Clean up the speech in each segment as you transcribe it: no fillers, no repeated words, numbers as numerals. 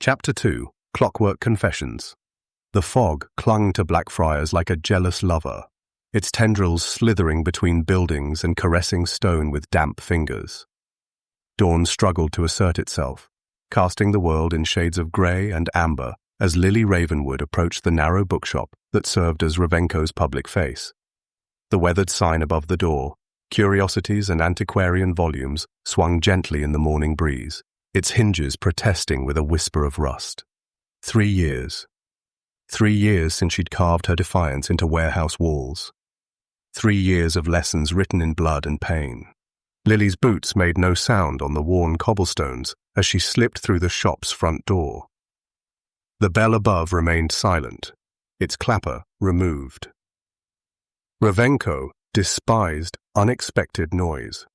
Chapter 2. Clockwork Confessions. The fog clung to Blackfriars like a jealous lover, its tendrils slithering between buildings and caressing stone with damp fingers. Dawn struggled to assert itself, casting the world in shades of grey and amber as Lily Ravenwood approached the narrow bookshop that served as Revenko's public face. The weathered sign above the door, curiosities and antiquarian volumes, swung gently in the morning breeze, its hinges protesting with a whisper of rust. 3 years. 3 years since she'd carved her defiance into warehouse walls. 3 years of lessons written in blood and pain. Lily's boots made no sound on the worn cobblestones as she slipped through the shop's front door. The bell above remained silent, its clapper removed. Revenko despised unexpected noise.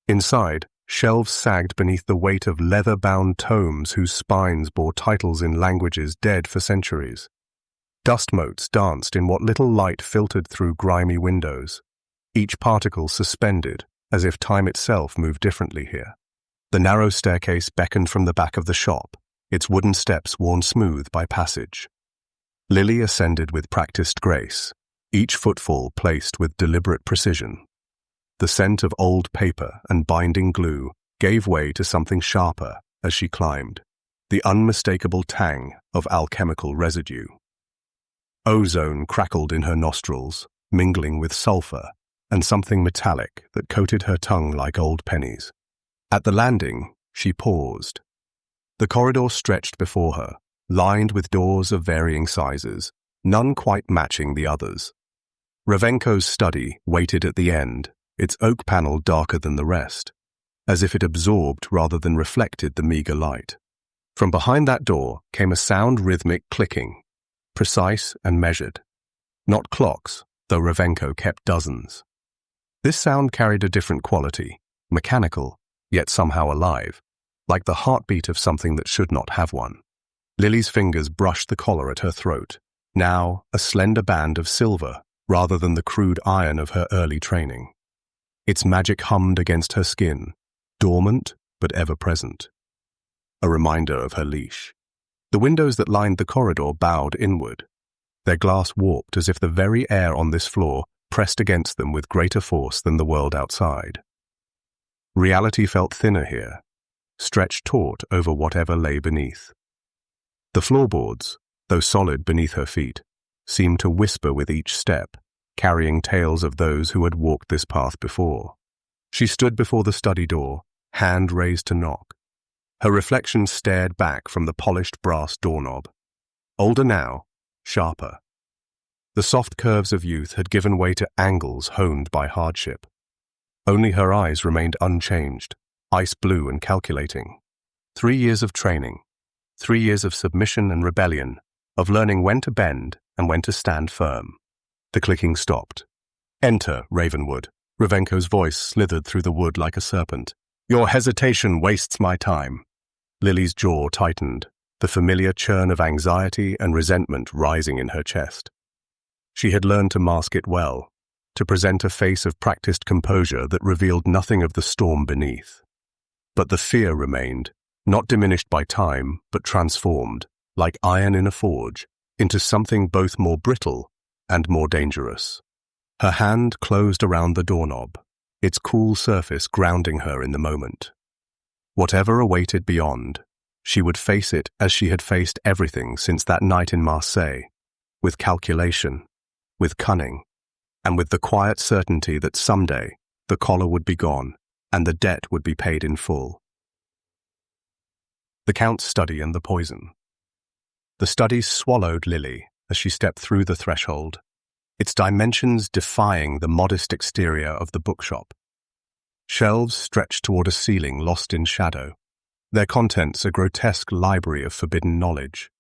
Inside, shelves sagged beneath the weight of leather-bound tomes whose spines bore titles in languages dead for centuries. Dust motes danced in what little light filtered through grimy windows, each particle suspended as if time itself moved differently here. The narrow staircase beckoned from the back of the shop, its wooden steps worn smooth by passage. Lily ascended with practiced grace, each footfall placed with deliberate precision. The scent of old paper and binding glue gave way to something sharper as she climbed, the unmistakable tang of alchemical residue. Ozone crackled in her nostrils, mingling with sulfur and something metallic that coated her tongue like old pennies. At the landing, she paused. The corridor stretched before her, lined with doors of varying sizes, none quite matching the others. Revenko's study waited at the end, its oak panel darker than the rest, as if it absorbed rather than reflected the meager light. From behind that door came a sound-rhythmic clicking, precise and measured. Not clocks, though Revenko kept dozens. This sound carried a different quality, mechanical, yet somehow alive, like the heartbeat of something that should not have one. Lily's fingers brushed the collar at her throat, now a slender band of silver rather than the crude iron of her early training. Its magic hummed against her skin, dormant but ever-present. A reminder of her leash. The windows that lined the corridor bowed inward, their glass warped as if the very air on this floor pressed against them with greater force than the world outside. Reality felt thinner here, stretched taut over whatever lay beneath. The floorboards, though solid beneath her feet, seemed to whisper with each step, carrying tales of those who had walked this path before. She stood before the study door, hand raised to knock. Her reflection stared back from the polished brass doorknob. Older now, sharper. The soft curves of youth had given way to angles honed by hardship. Only her eyes remained unchanged, ice blue and calculating. 3 years of training, 3 years of submission and rebellion, of learning when to bend and when to stand firm. The clicking stopped. "Enter, Ravenwood." Revenko's voice slithered through the wood like a serpent. "Your hesitation wastes my time." Lily's jaw tightened, the familiar churn of anxiety and resentment rising in her chest. She had learned to mask it well, to present a face of practiced composure that revealed nothing of the storm beneath. But the fear remained, not diminished by time, but transformed, like iron in a forge, into something both more brittle and more dangerous. Her hand closed around the doorknob, its cool surface grounding her in the moment. Whatever awaited beyond, she would face it as she had faced everything since that night in Marseille, with calculation, with cunning, and with the quiet certainty that someday the collar would be gone and the debt would be paid in full. The Count's study and the poison. The study swallowed Lily as she stepped through the threshold, its dimensions defying the modest exterior of the bookshop. Shelves stretched toward a ceiling lost in shadow, their contents a grotesque library of forbidden knowledge.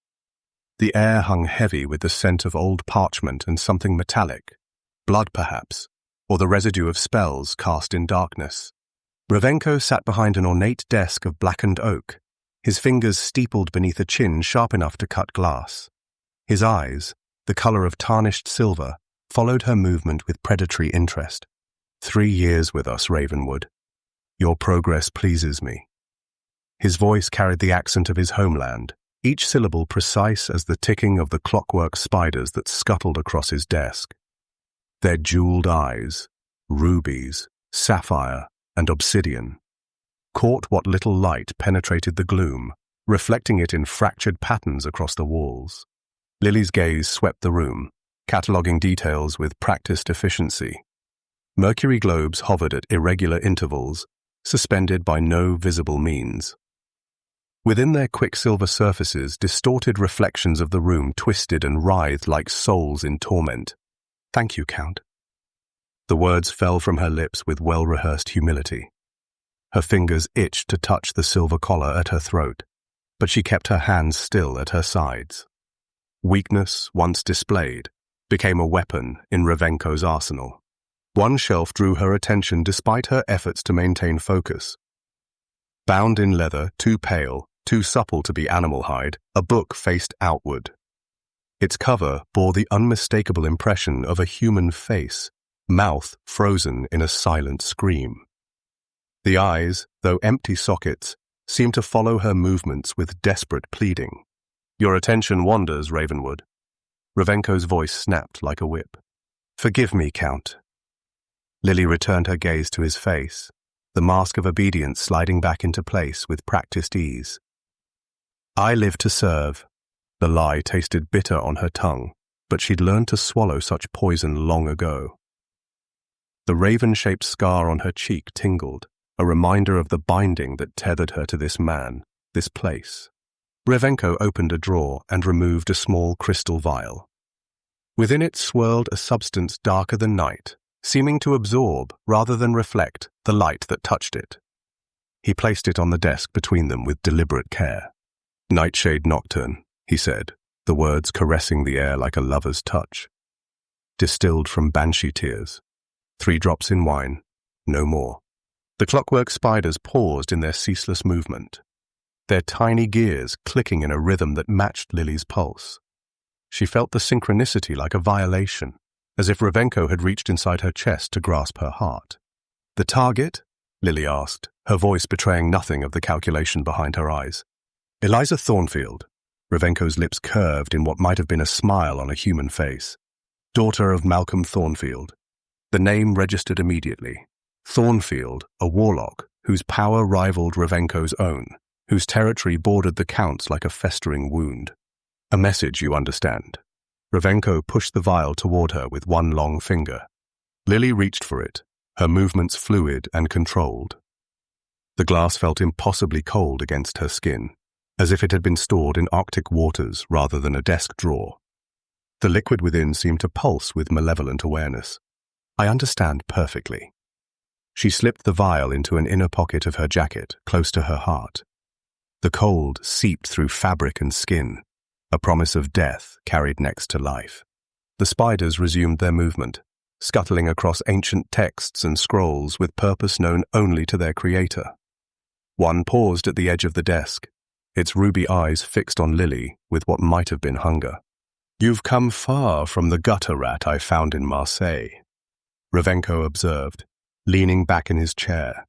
The air hung heavy with the scent of old parchment and something metallic, blood perhaps, or the residue of spells cast in darkness. Revenko sat behind an ornate desk of blackened oak, his fingers steepled beneath a chin sharp enough to cut glass. His eyes, the color of tarnished silver, followed her movement with predatory interest. 3 years with us, Ravenwood. Your progress pleases me. His voice carried the accent of his homeland, each syllable precise as the ticking of the clockwork spiders that scuttled across his desk. Their jeweled eyes, rubies, sapphire, and obsidian, caught what little light penetrated the gloom, reflecting it in fractured patterns across the walls. Lilly's gaze swept the room, cataloguing details with practiced efficiency. Mercury globes hovered at irregular intervals, suspended by no visible means. Within their quicksilver surfaces, distorted reflections of the room twisted and writhed like souls in torment. "Thank you, Count." The words fell from her lips with well-rehearsed humility. Her fingers itched to touch the silver collar at her throat, but she kept her hands still at her sides. Weakness, once displayed, became a weapon in Revenko's arsenal. One shelf drew her attention despite her efforts to maintain focus. Bound in leather, too pale, too supple to be animal hide, a book faced outward. Its cover bore the unmistakable impression of a human face, mouth frozen in a silent scream. The eyes, though empty sockets, seemed to follow her movements with desperate pleading. "Your attention wanders, Ravenwood." Revenko's voice snapped like a whip. "Forgive me, Count." Lilly returned her gaze to his face, the mask of obedience sliding back into place with practiced ease. "I live to serve." The lie tasted bitter on her tongue, but she'd learned to swallow such poison long ago. The raven-shaped scar on her cheek tingled, a reminder of the binding that tethered her to this man, this place. Revenko opened a drawer and removed a small crystal vial. Within it swirled a substance darker than night, seeming to absorb, rather than reflect, the light that touched it. He placed it on the desk between them with deliberate care. "Nightshade nocturne," he said, the words caressing the air like a lover's touch. "Distilled from banshee tears. 3 drops in wine, no more." The clockwork spiders paused in their ceaseless movement, their tiny gears clicking in a rhythm that matched Lilly's pulse. She felt the synchronicity like a violation, as if Revenko had reached inside her chest to grasp her heart. "The target?" Lilly asked, her voice betraying nothing of the calculation behind her eyes. "Eliza Thornfield." Revenko's lips curved in what might have been a smile on a human face. "Daughter of Malcolm Thornfield." The name registered immediately. Thornfield, a warlock, whose power rivaled Revenko's own, whose territory bordered the Count's like a festering wound. "A message, you understand." Revenko pushed the vial toward her with one long finger. Lilly reached for it, her movements fluid and controlled. The glass felt impossibly cold against her skin, as if it had been stored in Arctic waters rather than a desk drawer. The liquid within seemed to pulse with malevolent awareness. "I understand perfectly." She slipped the vial into an inner pocket of her jacket, close to her heart. The cold seeped through fabric and skin, a promise of death carried next to life. The spiders resumed their movement, scuttling across ancient texts and scrolls with purpose known only to their creator. One paused at the edge of the desk, its ruby eyes fixed on Lilly with what might have been hunger. "You've come far from the gutter rat I found in Marseille," Revenko observed, leaning back in his chair.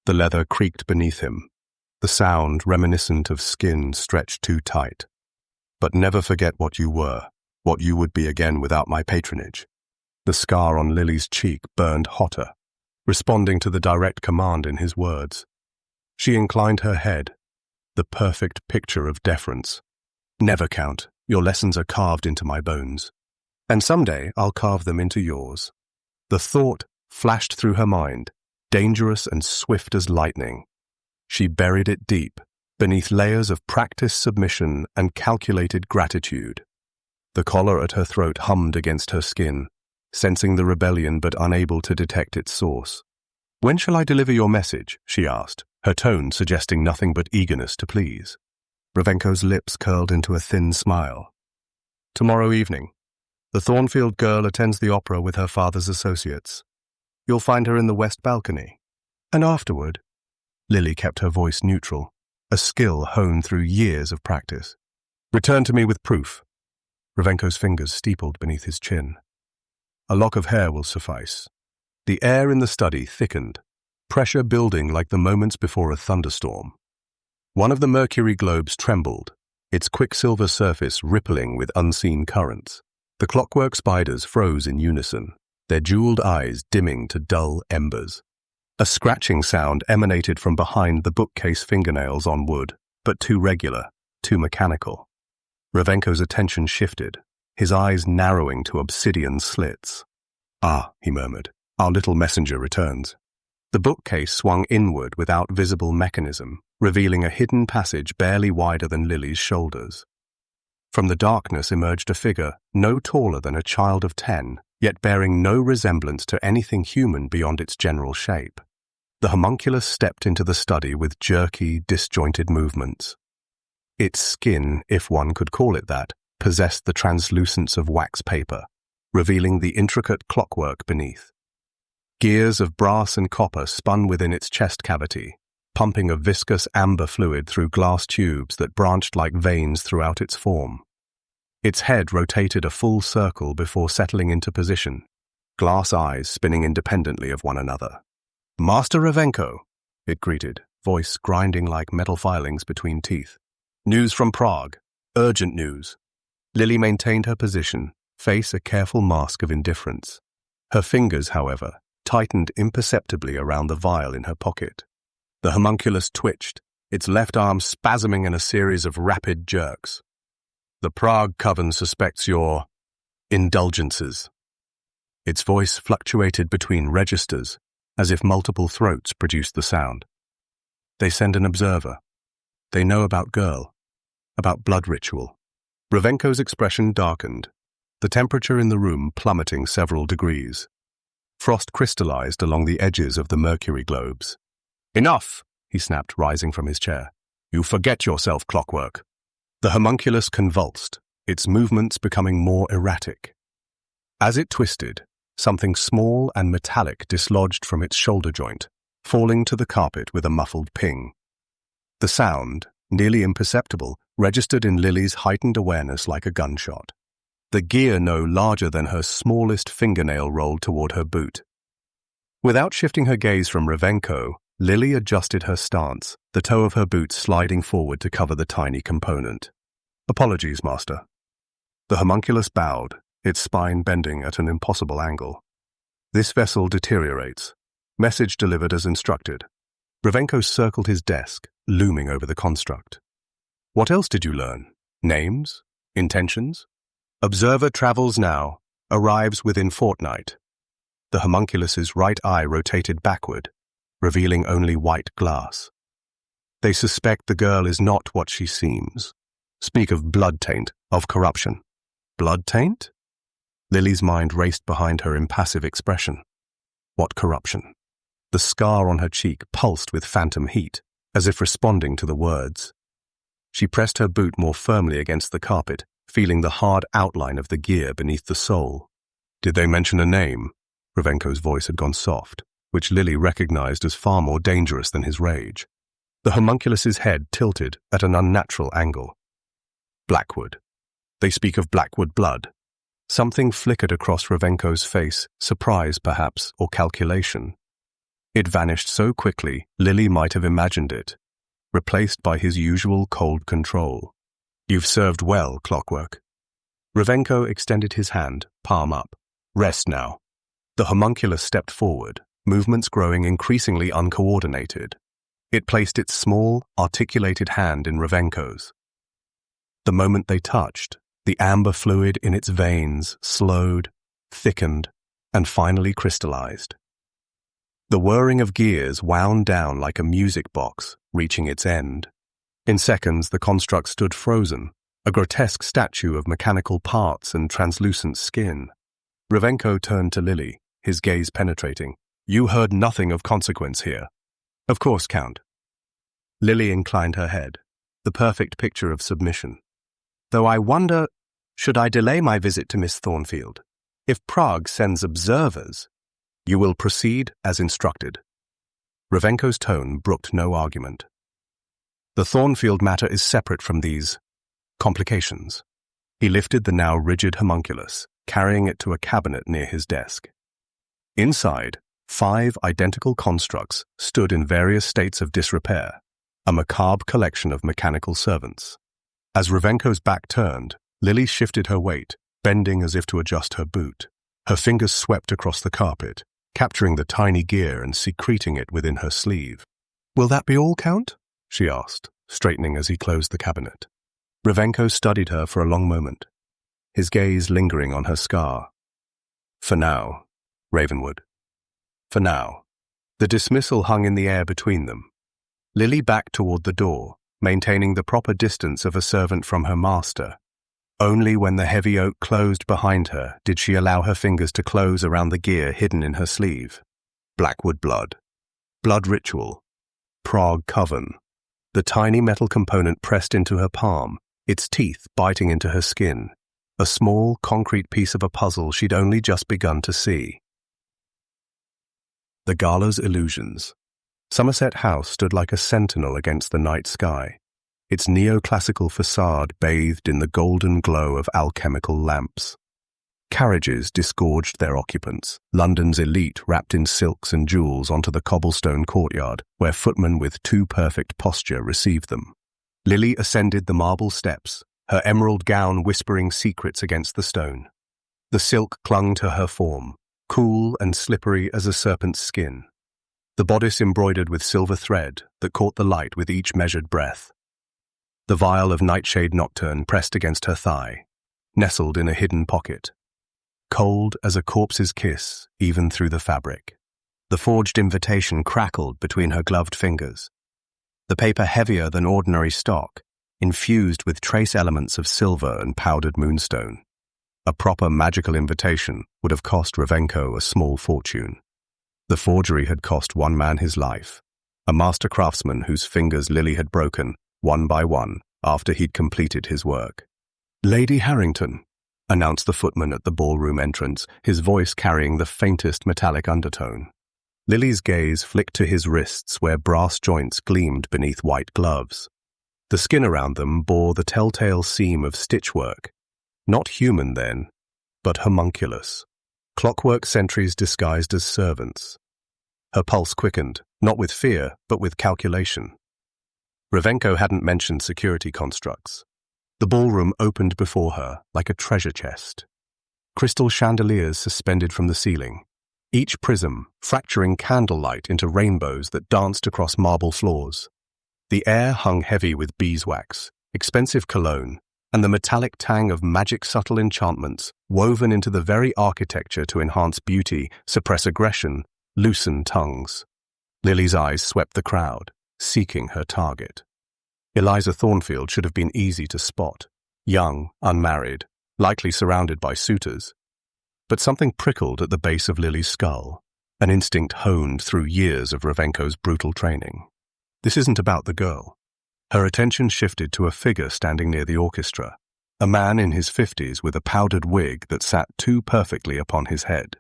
The leather creaked beneath him, the sound reminiscent of skin stretched too tight. "But never forget what you were, what you would be again without my patronage." The scar on Lilly's cheek burned hotter, responding to the direct command in his words. She inclined her head, the perfect picture of deference. "Never, Count. Your lessons are carved into my bones. And someday I'll carve them into yours." The thought flashed through her mind, dangerous and swift as lightning. She buried it deep, beneath layers of practiced submission and calculated gratitude. The collar at her throat hummed against her skin, sensing the rebellion but unable to detect its source. "When shall I deliver your message?" she asked, her tone suggesting nothing but eagerness to please. Revenko's lips curled into a thin smile. "Tomorrow evening. The Thornfield girl attends the opera with her father's associates. You'll find her in the west balcony. And afterward," Lilly kept her voice neutral, a skill honed through years of practice, "return to me with proof." Revenko's fingers steepled beneath his chin. "A lock of hair will suffice." The air in the study thickened, pressure building like the moments before a thunderstorm. One of the mercury globes trembled, its quicksilver surface rippling with unseen currents. The clockwork spiders froze in unison, their jeweled eyes dimming to dull embers. A scratching sound emanated from behind the bookcase fingernails on wood, but too regular, too mechanical. Revenko's attention shifted, his eyes narrowing to obsidian slits. "Ah," he murmured, "our little messenger returns." The bookcase swung inward without visible mechanism, revealing a hidden passage barely wider than Lilly's shoulders. From the darkness emerged a figure no taller than a child of 10, yet bearing no resemblance to anything human beyond its general shape. The homunculus stepped into the study with jerky, disjointed movements. Its skin, if one could call it that, possessed the translucence of wax paper, revealing the intricate clockwork beneath. Gears of brass and copper spun within its chest cavity, pumping a viscous amber fluid through glass tubes that branched like veins throughout its form. Its head rotated a full circle before settling into position, glass eyes spinning independently of one another. "Master Revenko," it greeted, voice grinding like metal filings between teeth. "News from Prague. Urgent news." Lilly maintained her position, face a careful mask of indifference. Her fingers, however, tightened imperceptibly around the vial in her pocket. The homunculus twitched, its left arm spasming in a series of rapid jerks. "The Prague Coven suspects your indulgences." Its voice fluctuated between registers, as if multiple throats produced the sound. "They send an observer. They know about girl, about blood ritual." Revenko's expression darkened, the temperature in the room plummeting several degrees. Frost crystallized along the edges of the mercury globes. "Enough!" he snapped, rising from his chair. "You forget yourself, Clockwork." The homunculus convulsed, its movements becoming more erratic. As it twisted, something small and metallic dislodged from its shoulder joint, falling to the carpet with a muffled ping. The sound, nearly imperceptible, registered in Lilly's heightened awareness like a gunshot. The gear no larger than her smallest fingernail rolled toward her boot. Without shifting her gaze from Revenko, Lilly adjusted her stance, the toe of her boot sliding forward to cover the tiny component. "Apologies, Master." The homunculus bowed, its spine bending at an impossible angle. "This vessel deteriorates. Message delivered as instructed." Revenko circled his desk, looming over the construct. "What else did you learn? Names? Intentions?" "Observer travels now, arrives within fortnight." The homunculus's right eye rotated backward, revealing only white glass. "They suspect the girl is not what she seems. Speak of blood taint, of corruption." "Blood taint?" Lilly's mind raced behind her impassive expression. What corruption? The scar on her cheek pulsed with phantom heat, as if responding to the words. She pressed her boot more firmly against the carpet, feeling the hard outline of the gear beneath the sole. "Did they mention a name?" Revenko's voice had gone soft, which Lilly recognized as far more dangerous than his rage. The homunculus's head tilted at an unnatural angle. "Blackwood. They speak of Blackwood blood." Something flickered across Revenko's face, surprise perhaps, or calculation. It vanished so quickly, Lilly might have imagined it, replaced by his usual cold control. "You've served well, Clockwork." Revenko extended his hand, palm up. "Rest now." The homunculus stepped forward, movements growing increasingly uncoordinated. It placed its small, articulated hand in Revenko's. The moment they touched, the amber fluid in its veins slowed, thickened, and finally crystallized. The whirring of gears wound down like a music box, reaching its end. In seconds, the construct stood frozen, a grotesque statue of mechanical parts and translucent skin. Revenko turned to Lilly, his gaze penetrating. "You heard nothing of consequence here." "Of course, Count." Lilly inclined her head, the perfect picture of submission. "Though I wonder, should I delay my visit to Miss Thornfield? If Prague sends observers—" "You will proceed as instructed." Revenko's tone brooked no argument. "The Thornfield matter is separate from these complications." He lifted the now rigid homunculus, carrying it to a cabinet near his desk. Inside, 5 identical constructs stood in various states of disrepair, a macabre collection of mechanical servants. As Revenko's back turned, Lilly shifted her weight, bending as if to adjust her boot. Her fingers swept across the carpet, capturing the tiny gear and secreting it within her sleeve. "Will that be all, Count?" she asked, straightening as he closed the cabinet. Revenko studied her for a long moment, his gaze lingering on her scar. "For now, Ravenwood. For now." The dismissal hung in the air between them. Lilly backed toward the door, maintaining the proper distance of a servant from her master. Only when the heavy oak closed behind her did she allow her fingers to close around the gear hidden in her sleeve. Blackwood blood. Blood ritual. Prague coven. The tiny metal component pressed into her palm, its teeth biting into her skin. A small, concrete piece of a puzzle she'd only just begun to see. The Gala's illusions. Somerset House stood like a sentinel against the night sky, its neoclassical facade bathed in the golden glow of alchemical lamps. Carriages disgorged their occupants, London's elite wrapped in silks and jewels onto the cobblestone courtyard, where footmen with too perfect posture received them. Lilly ascended the marble steps, her emerald gown whispering secrets against the stone. The silk clung to her form, cool and slippery as a serpent's skin. The bodice embroidered with silver thread that caught the light with each measured breath. The vial of nightshade nocturne pressed against her thigh, nestled in a hidden pocket. Cold as a corpse's kiss, even through the fabric. The forged invitation crackled between her gloved fingers. The paper heavier than ordinary stock, infused with trace elements of silver and powdered moonstone. A proper magical invitation would have cost Revenko a small fortune. The forgery had cost one man his life, a master craftsman whose fingers Lilly had broken, one by one, after he'd completed his work. "Lady Harrington," announced the footman at the ballroom entrance, his voice carrying the faintest metallic undertone. Lilly's gaze flicked to his wrists where brass joints gleamed beneath white gloves. The skin around them bore the telltale seam of stitchwork. Not human then, but homunculus. Clockwork sentries disguised as servants. Her pulse quickened, not with fear, but with calculation. Revenko hadn't mentioned security constructs. The ballroom opened before her like a treasure chest. Crystal chandeliers suspended from the ceiling, each prism fracturing candlelight into rainbows that danced across marble floors. The air hung heavy with beeswax, expensive cologne, and the metallic tang of magic subtle enchantments woven into the very architecture to enhance beauty, suppress aggression, loosen tongues. Lilly's eyes swept the crowd, seeking her target. Eliza Thornfield should have been easy to spot, young, unmarried, likely surrounded by suitors. But something prickled at the base of Lilly's skull, an instinct honed through years of Revenko's brutal training. This isn't about the girl. Her attention shifted to a figure standing near the orchestra, a man in his 50s with a powdered wig that sat too perfectly upon his head.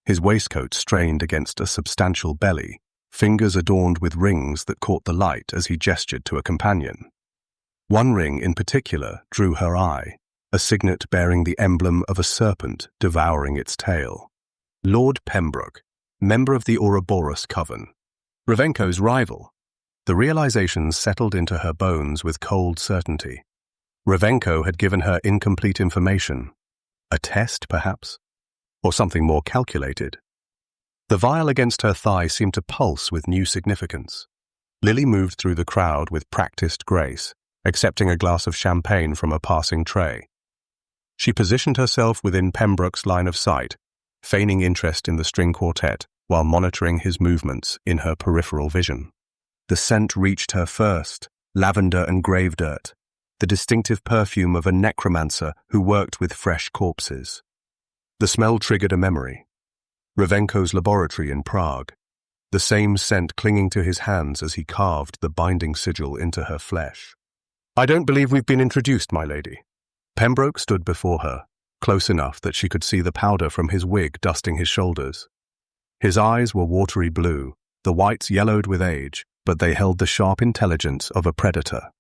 His waistcoat strained against a substantial belly, fingers adorned with rings that caught the light as he gestured to a companion. One ring in particular drew her eye, a signet bearing the emblem of a serpent devouring its tail. Lord Pembroke, member of the Ouroboros coven. Revenko's rival. The realization settled into her bones with cold certainty. Revenko had given her incomplete information. A test, perhaps? Or something more calculated? The vial against her thigh seemed to pulse with new significance. Lilly moved through the crowd with practiced grace, accepting a glass of champagne from a passing tray. She positioned herself within Pembroke's line of sight, feigning interest in the string quartet while monitoring his movements in her peripheral vision. The scent reached her first, lavender and grave dirt, the distinctive perfume of a necromancer who worked with fresh corpses. The smell triggered a memory. Revenko's laboratory in Prague, the same scent clinging to his hands as he carved the binding sigil into her flesh. "I don't believe we've been introduced, my lady." Pembroke stood before her, close enough that she could see the powder from his wig dusting his shoulders. His eyes were watery blue, the whites yellowed with age, but they held the sharp intelligence of a predator.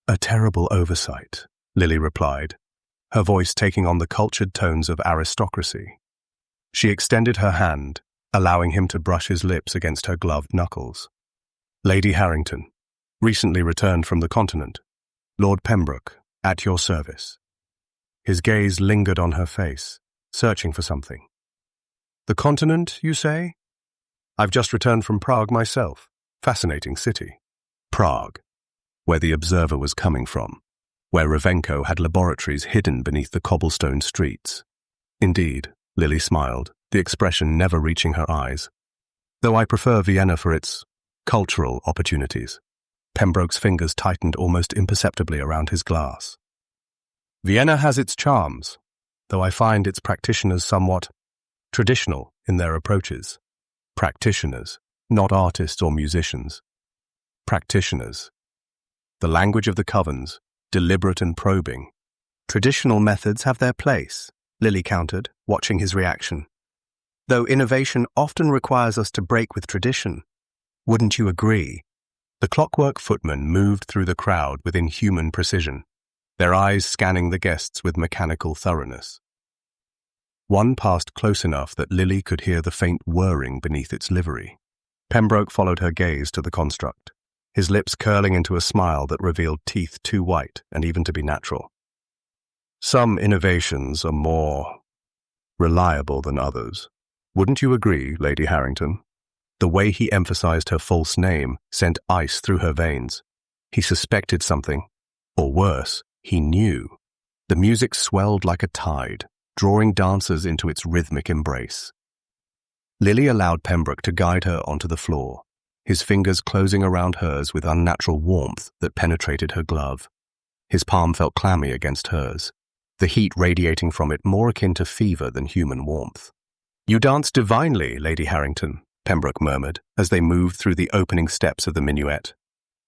"A terrible oversight," Lilly replied, her voice taking on the cultured tones of aristocracy. She extended her hand, allowing him to brush his lips against her gloved knuckles. "Lady Harrington, recently returned from the continent. Lord Pembroke, At your service. His gaze lingered on her face, searching for something. The continent, you say? I've just returned from Prague myself. Fascinating city. Prague, where the observer was coming from, where Revenko had laboratories hidden beneath the cobblestone streets. Indeed, Lilly smiled, the expression never reaching her eyes. Though I prefer Vienna for its cultural opportunities. Pembroke's fingers tightened almost imperceptibly around his glass. Vienna has its charms, though I find its practitioners somewhat traditional in their approaches. Practitioners, not artists or musicians. Practitioners. The language of the covens, deliberate and probing. Traditional methods have their place, Lilly countered, watching his reaction. Though innovation often requires us to break with tradition. Wouldn't you agree? The Clockwork footmen moved through the crowd with inhuman precision, their eyes scanning the guests with mechanical thoroughness. One passed close enough that Lilly could hear the faint whirring beneath its livery. Pembroke followed her gaze to the construct, his lips curling into a smile that revealed teeth too white and even to be natural. Some innovations are more reliable than others. Wouldn't you agree, Lady Harrington? The way he emphasized her false name sent ice through her veins. He suspected something, or worse, he knew. The music swelled like a tide, drawing dancers into its rhythmic embrace. Lilly allowed Pembroke to guide her onto the floor, his fingers closing around hers with unnatural warmth that penetrated her glove. His palm felt clammy against hers, the heat radiating from it more akin to fever than human warmth. You dance divinely, Lady Harrington, Pembroke murmured as they moved through the opening steps of the minuet.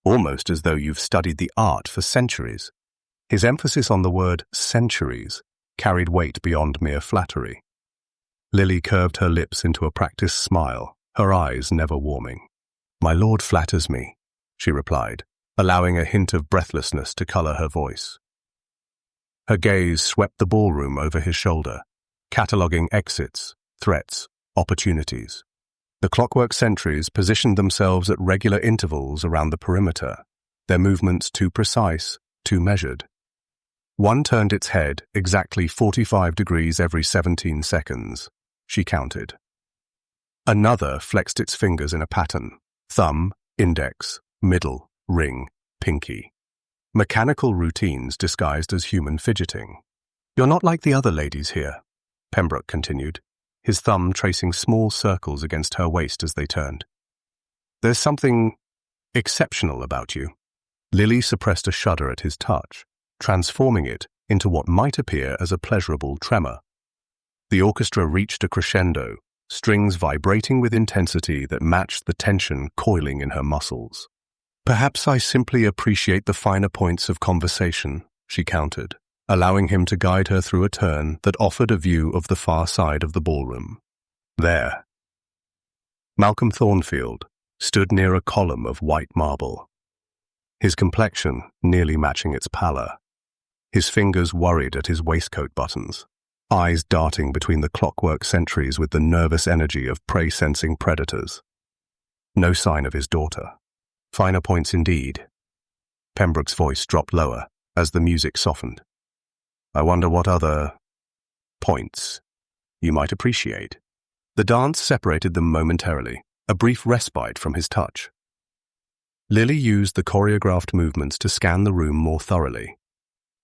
Almost as though you've studied the art for centuries. His emphasis on the word centuries carried weight beyond mere flattery. Lilly curved her lips into a practiced smile, her eyes never warming. My lord flatters me, she replied, allowing a hint of breathlessness to colour her voice. Her gaze swept the ballroom over his shoulder, cataloguing exits, threats, opportunities. The Clockwork sentries positioned themselves at regular intervals around the perimeter, their movements too precise, too measured. One turned its head exactly 45 degrees every 17 seconds, she counted. Another flexed its fingers in a pattern, thumb, index, middle, ring, pinky. Mechanical routines disguised as human fidgeting. You're not like the other ladies here, Pembroke continued, his thumb tracing small circles against her waist as they turned. There's something exceptional about you. Lilly suppressed a shudder at his touch, transforming it into what might appear as a pleasurable tremor. The orchestra reached a crescendo, strings vibrating with intensity that matched the tension coiling in her muscles. Perhaps I simply appreciate the finer points of conversation, she countered, allowing him to guide her through a turn that offered a view of the far side of the ballroom. There. Malcolm Thornfield stood near a column of white marble, his complexion nearly matching its pallor. His fingers worried at his waistcoat buttons, eyes darting between the Clockwork sentries with the nervous energy of prey-sensing predators. No sign of his daughter. Finer points indeed. Pembroke's voice dropped lower as the music softened. I wonder what other points you might appreciate. The dance separated them momentarily, a brief respite from his touch. Lilly used the choreographed movements to scan the room more thoroughly.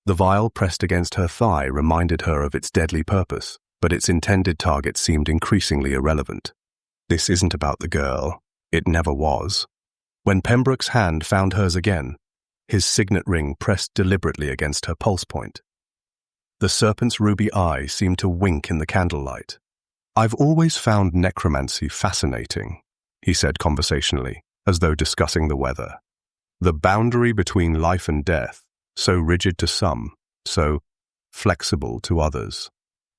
The vial pressed against her thigh reminded her of its deadly purpose, but its intended target seemed increasingly irrelevant. This isn't about the girl. It never was. When Pembroke's hand found hers again, his signet ring pressed deliberately against her pulse point. The serpent's ruby eye seemed to wink in the candlelight. I've always found necromancy fascinating, he said conversationally, as though discussing the weather. The boundary between life and death, so rigid to some, so flexible to others.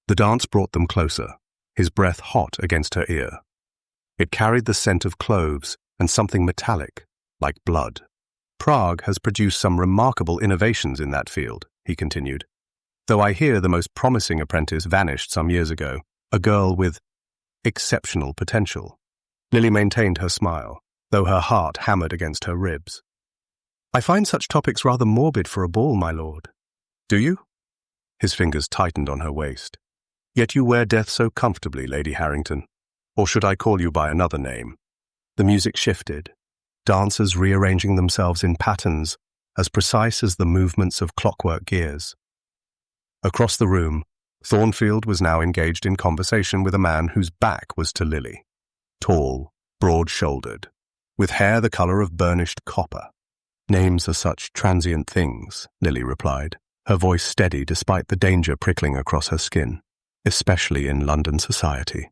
The dance brought them closer, his breath hot against her ear. It carried the scent of cloves and something metallic, like blood. Prague has produced some remarkable innovations in that field, he continued. Though I hear the most promising apprentice vanished some years ago, a girl with exceptional potential. Lilly maintained her smile, though her heart hammered against her ribs. I find such topics rather morbid for a ball, my lord. Do you? His fingers tightened on her waist. Yet you wear death so comfortably, Lady Harrington. Or should I call you by another name? The music shifted, dancers rearranging themselves in patterns as precise as the movements of clockwork gears. Across the room, Thornfield was now engaged in conversation with a man whose back was to Lilly. Tall, broad-shouldered, with hair the colour of burnished copper. Names are such transient things, Lilly replied, her voice steady despite the danger prickling across her skin, especially in London society.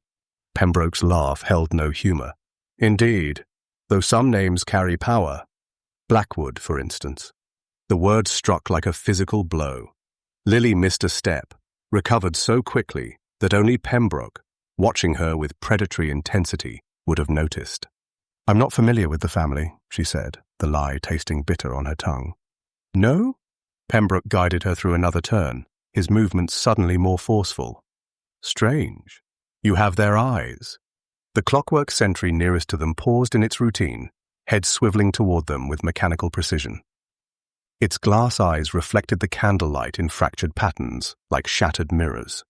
Pembroke's laugh held no humour. Indeed, though some names carry power, Blackwood, for instance. The word struck like a physical blow. Lilly missed a step, recovered so quickly that only Pembroke, watching her with predatory intensity, would have noticed. I'm not familiar with the family, she said, the lie tasting bitter on her tongue. No? Pembroke guided her through another turn, his movements suddenly more forceful. Strange. You have their eyes. The clockwork sentry nearest to them paused in its routine, head swiveling toward them with mechanical precision. Its glass eyes reflected the candlelight in fractured patterns, like shattered mirrors.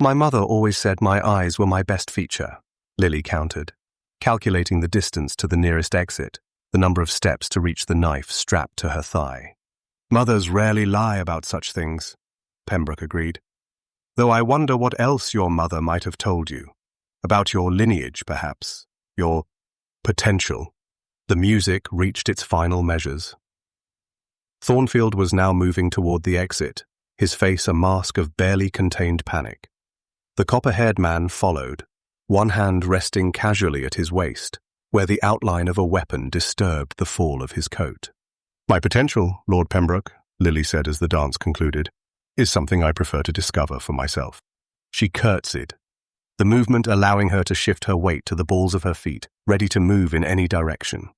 My mother always said my eyes were my best feature, Lilly countered, calculating the distance to the nearest exit, the number of steps to reach the knife strapped to her thigh. Mothers rarely lie about such things, Pembroke agreed. Though I wonder what else your mother might have told you. About your lineage, perhaps. Your potential. The music reached its final measures. Thornfield was now moving toward the exit, his face a mask of barely contained panic. The copper-haired man followed, one hand resting casually at his waist, where the outline of a weapon disturbed the fall of his coat. My potential, Lord Pembroke, Lilly said as the dance concluded, is something I prefer to discover for myself. She curtsied, the movement allowing her to shift her weight to the balls of her feet, ready to move in any direction.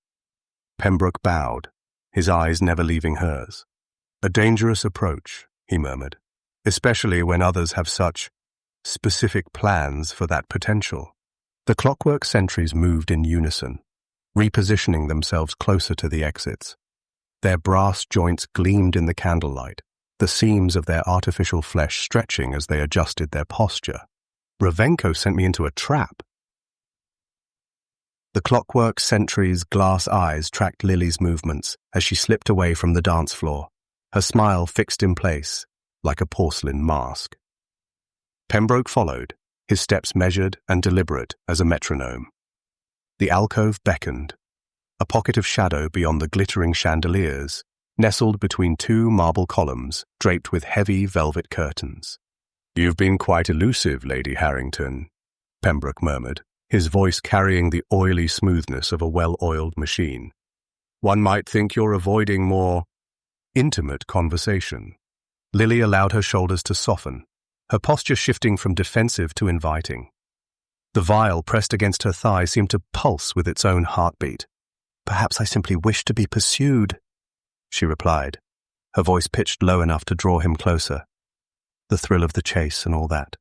Pembroke bowed, his eyes never leaving hers. A dangerous approach, he murmured, especially when others have such specific plans for that potential. The clockwork sentries moved in unison, repositioning themselves closer to the exits. Their brass joints gleamed in the candlelight, the seams of their artificial flesh stretching as they adjusted their posture. Revenko sent me into a trap. The clockwork sentry's glass eyes tracked Lilly's movements as she slipped away from the dance floor, her smile fixed in place, like a porcelain mask. Pembroke followed, his steps measured and deliberate as a metronome. The alcove beckoned, a pocket of shadow beyond the glittering chandeliers, nestled between two marble columns draped with heavy velvet curtains. You've been quite elusive, Lady Harrington, Pembroke murmured, his voice carrying the oily smoothness of a well-oiled machine. One might think you're avoiding more intimate conversation. Lilly allowed her shoulders to soften, her posture shifting from defensive to inviting. The vial pressed against her thigh seemed to pulse with its own heartbeat. Perhaps I simply wish to be pursued, she replied, her voice pitched low enough to draw him closer. The thrill of the chase and all that.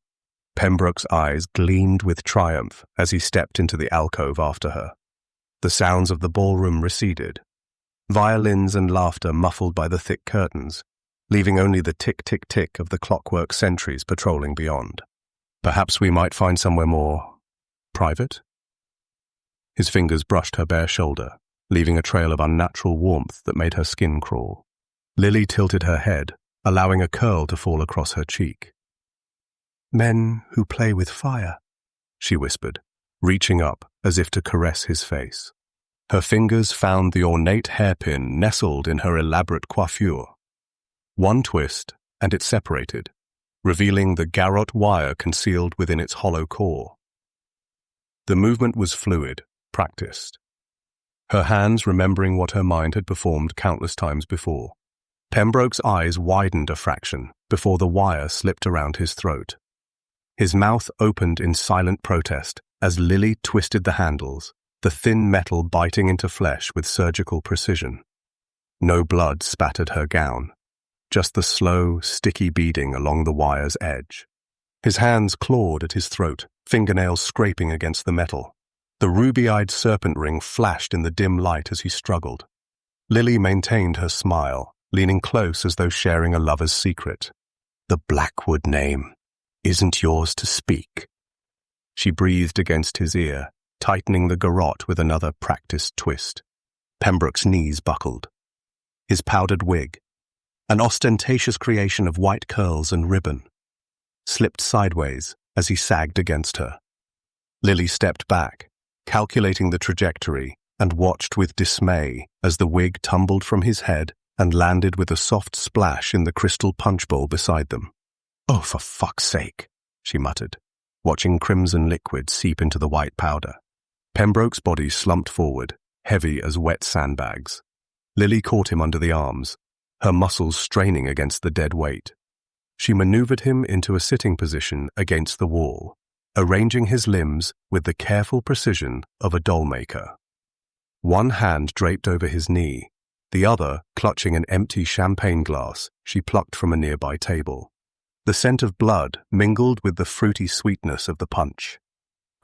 Pembroke's eyes gleamed with triumph as he stepped into the alcove after her. The sounds of the ballroom receded, violins and laughter muffled by the thick curtains, leaving only the tick-tick-tick of the clockwork sentries patrolling beyond. Perhaps we might find somewhere more private? His fingers brushed her bare shoulder, leaving a trail of unnatural warmth that made her skin crawl. Lilly tilted her head, allowing a curl to fall across her cheek. Men who play with fire, she whispered, reaching up as if to caress his face. Her fingers found the ornate hairpin nestled in her elaborate coiffure. One twist, and it separated, revealing the garrote wire concealed within its hollow core. The movement was fluid, practiced. Her hands remembering what her mind had performed countless times before. Pembroke's eyes widened a fraction before the wire slipped around his throat. His mouth opened in silent protest as Lilly twisted the handles, the thin metal biting into flesh with surgical precision. No blood spattered her gown, just the slow, sticky beading along the wire's edge. His hands clawed at his throat, fingernails scraping against the metal. The ruby-eyed serpent ring flashed in the dim light as he struggled. Lilly maintained her smile, leaning close as though sharing a lover's secret. "The Blackwood name isn't yours to speak." She breathed against his ear, tightening the garrote with another practiced twist. Pembroke's knees buckled. His powdered wig, an ostentatious creation of white curls and ribbon, slipped sideways as he sagged against her. Lilly stepped back, calculating the trajectory, and watched with dismay as the wig tumbled from his head and landed with a soft splash in the crystal punch bowl beside them. "Oh, for fuck's sake," she muttered, watching crimson liquid seep into the white powder. Pembroke's body slumped forward, heavy as wet sandbags. Lilly caught him under the arms, her muscles straining against the dead weight. She maneuvered him into a sitting position against the wall, arranging his limbs with the careful precision of a doll-maker. One hand draped over his knee, the other clutching an empty champagne glass she plucked from a nearby table. The scent of blood mingled with the fruity sweetness of the punch,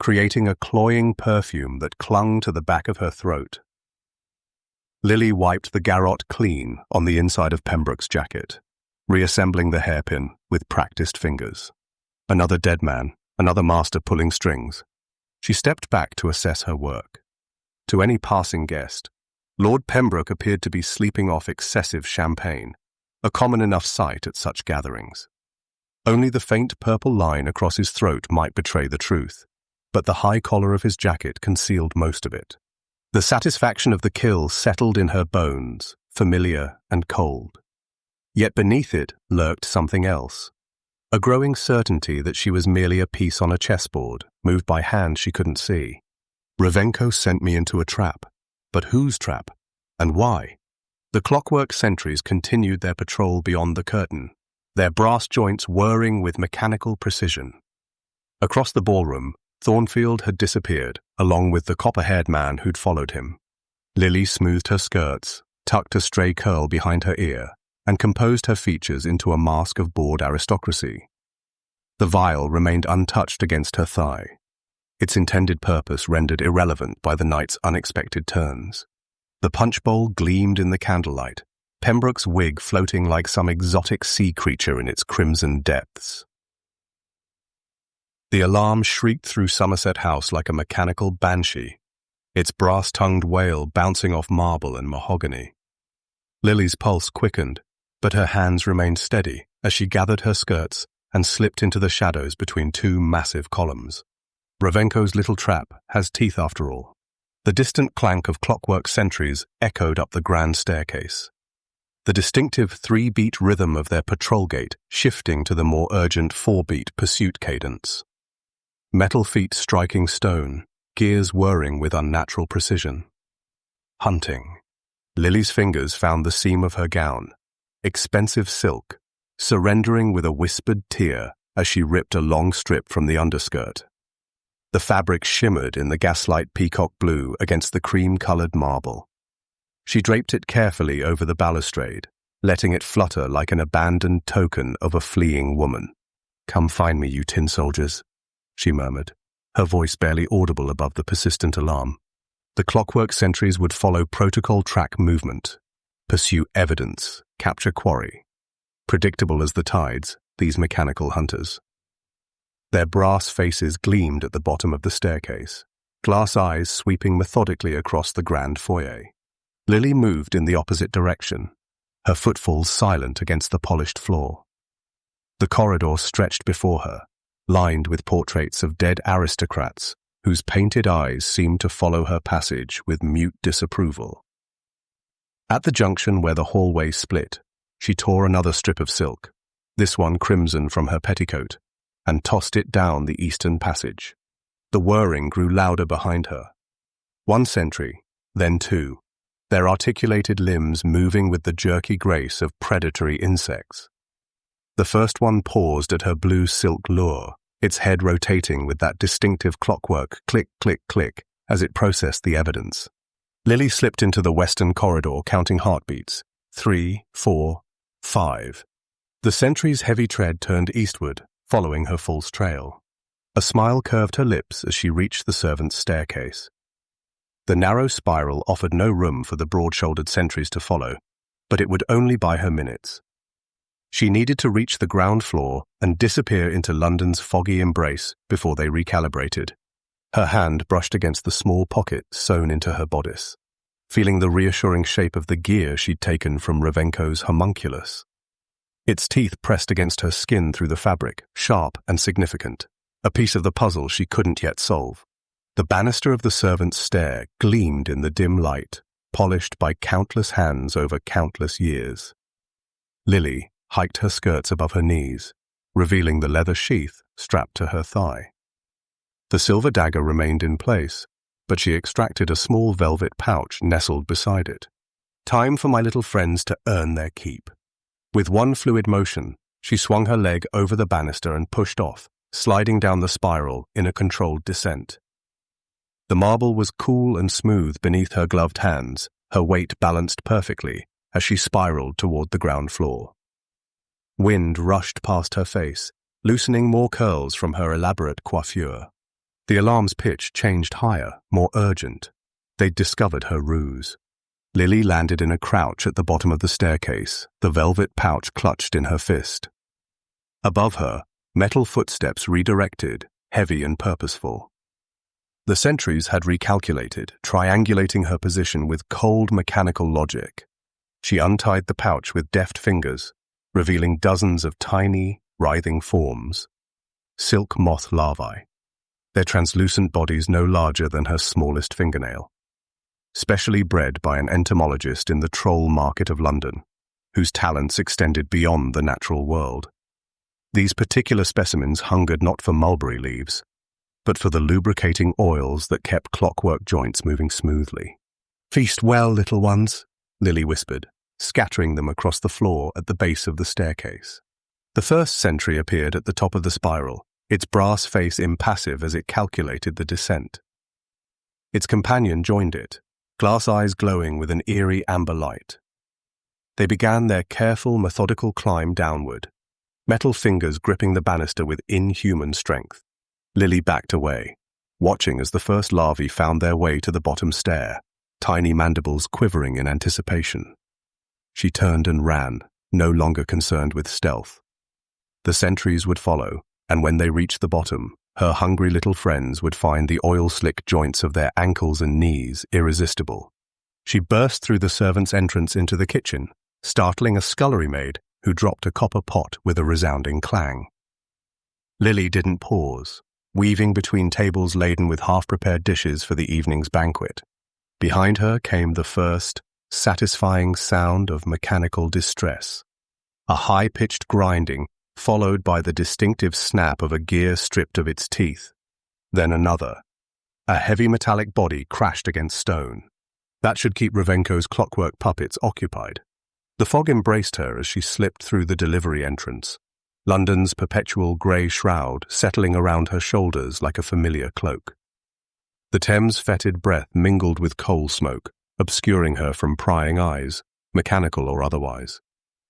creating a cloying perfume that clung to the back of her throat. Lilly wiped the garrote clean on the inside of Pembroke's jacket, reassembling the hairpin with practiced fingers. Another dead man, another master pulling strings. She stepped back to assess her work. To any passing guest, Lord Pembroke appeared to be sleeping off excessive champagne, a common enough sight at such gatherings. Only the faint purple line across his throat might betray the truth, but the high collar of his jacket concealed most of it. The satisfaction of the kill settled in her bones, familiar and cold. Yet beneath it lurked something else, a growing certainty that she was merely a piece on a chessboard, moved by hands she couldn't see. Revenko sent me into a trap. But whose trap? And why? The Clockwork sentries continued their patrol beyond the curtain, their brass joints whirring with mechanical precision. Across the ballroom, Thornfield had disappeared, along with the copper-haired man who'd followed him. Lilly smoothed her skirts, tucked a stray curl behind her ear, and composed her features into a mask of bored aristocracy. The vial remained untouched against her thigh, its intended purpose rendered irrelevant by the night's unexpected turns. The punch bowl gleamed in the candlelight, Pembroke's wig floating like some exotic sea creature in its crimson depths. The alarm shrieked through Somerset House like a mechanical banshee, its brass-tongued wail bouncing off marble and mahogany. Lilly's pulse quickened, but her hands remained steady as she gathered her skirts and slipped into the shadows between two massive columns. Revenko's little trap has teeth after all. The distant clank of Clockwork sentries echoed up the grand staircase, the distinctive 3-beat rhythm of their patrol gait shifting to the more urgent 4-beat pursuit cadence. Metal feet striking stone, gears whirring with unnatural precision. Hunting. Lilly's fingers found the seam of her gown, expensive silk, surrendering with a whispered tear as she ripped a long strip from the underskirt. The fabric shimmered in the gaslight peacock blue against the cream-colored marble. She draped it carefully over the balustrade, letting it flutter like an abandoned token of a fleeing woman. "Come find me, you tin soldiers," she murmured, her voice barely audible above the persistent alarm. The Clockwork sentries would follow protocol track movement, pursue evidence, capture quarry. Predictable as the tides, these mechanical hunters. Their brass faces gleamed at the bottom of the staircase, glass eyes sweeping methodically across the grand foyer. Lilly moved in the opposite direction, her footfalls silent against the polished floor. The corridor stretched before her, lined with portraits of dead aristocrats whose painted eyes seemed to follow her passage with mute disapproval. At the junction where the hallway split, she tore another strip of silk, this one crimson from her petticoat, and tossed it down the eastern passage. The whirring grew louder behind her. One sentry, then two, their articulated limbs moving with the jerky grace of predatory insects. The first one paused at her blue silk lure, its head rotating with that distinctive clockwork click, click, click as it processed the evidence. Lilly slipped into the western corridor, counting heartbeats. 3, 4, 5. The sentry's heavy tread turned eastward, following her false trail. A smile curved her lips as she reached the servants' staircase. The narrow spiral offered no room for the broad-shouldered sentries to follow, but it would only buy her minutes. She needed to reach the ground floor and disappear into London's foggy embrace before they recalibrated. Her hand brushed against the small pocket sewn into her bodice, feeling the reassuring shape of the gear she'd taken from Revenko's homunculus. Its teeth pressed against her skin through the fabric, sharp and significant, a piece of the puzzle she couldn't yet solve. The banister of the servant's stair gleamed in the dim light, polished by countless hands over countless years. Lilly hiked her skirts above her knees, revealing the leather sheath strapped to her thigh. The silver dagger remained in place, but she extracted a small velvet pouch nestled beside it. Time for my little friends to earn their keep. With one fluid motion, she swung her leg over the banister and pushed off, sliding down the spiral in a controlled descent. The marble was cool and smooth beneath her gloved hands, her weight balanced perfectly as she spiraled toward the ground floor. Wind rushed past her face, loosening more curls from her elaborate coiffure. The alarm's pitch changed higher, more urgent. They'd discovered her ruse. Lilly landed in a crouch at the bottom of the staircase, the velvet pouch clutched in her fist. Above her, metal footsteps redirected, heavy and purposeful. The sentries had recalculated, triangulating her position with cold mechanical logic. She untied the pouch with deft fingers, revealing dozens of tiny, writhing forms. Silk moth larvae, their translucent bodies no larger than her smallest fingernail. Specially bred by an entomologist in the troll market of London, whose talents extended beyond the natural world. These particular specimens hungered not for mulberry leaves, but for the lubricating oils that kept clockwork joints moving smoothly. "Feast well, little ones," Lilly whispered, scattering them across the floor at the base of the staircase. The first sentry appeared at the top of the spiral, its brass face impassive as it calculated the descent. Its companion joined it, glass eyes glowing with an eerie amber light. They began their careful, methodical climb downward, metal fingers gripping the banister with inhuman strength. Lilly backed away, watching as the first larvae found their way to the bottom stair, tiny mandibles quivering in anticipation. She turned and ran, no longer concerned with stealth. The sentries would follow, and when they reached the bottom, her hungry little friends would find the oil-slick joints of their ankles and knees irresistible. She burst through the servant's entrance into the kitchen, startling a scullery maid who dropped a copper pot with a resounding clang. Lilly didn't pause, weaving between tables laden with half-prepared dishes for the evening's banquet. Behind her came the first, satisfying sound of mechanical distress, a high-pitched grinding followed by the distinctive snap of a gear stripped of its teeth. Then another. A heavy metallic body crashed against stone. That should keep Revenko's clockwork puppets occupied. The fog embraced her as she slipped through the delivery entrance, London's perpetual grey shroud settling around her shoulders like a familiar cloak. The Thames' fetid breath mingled with coal smoke, obscuring her from prying eyes, mechanical or otherwise.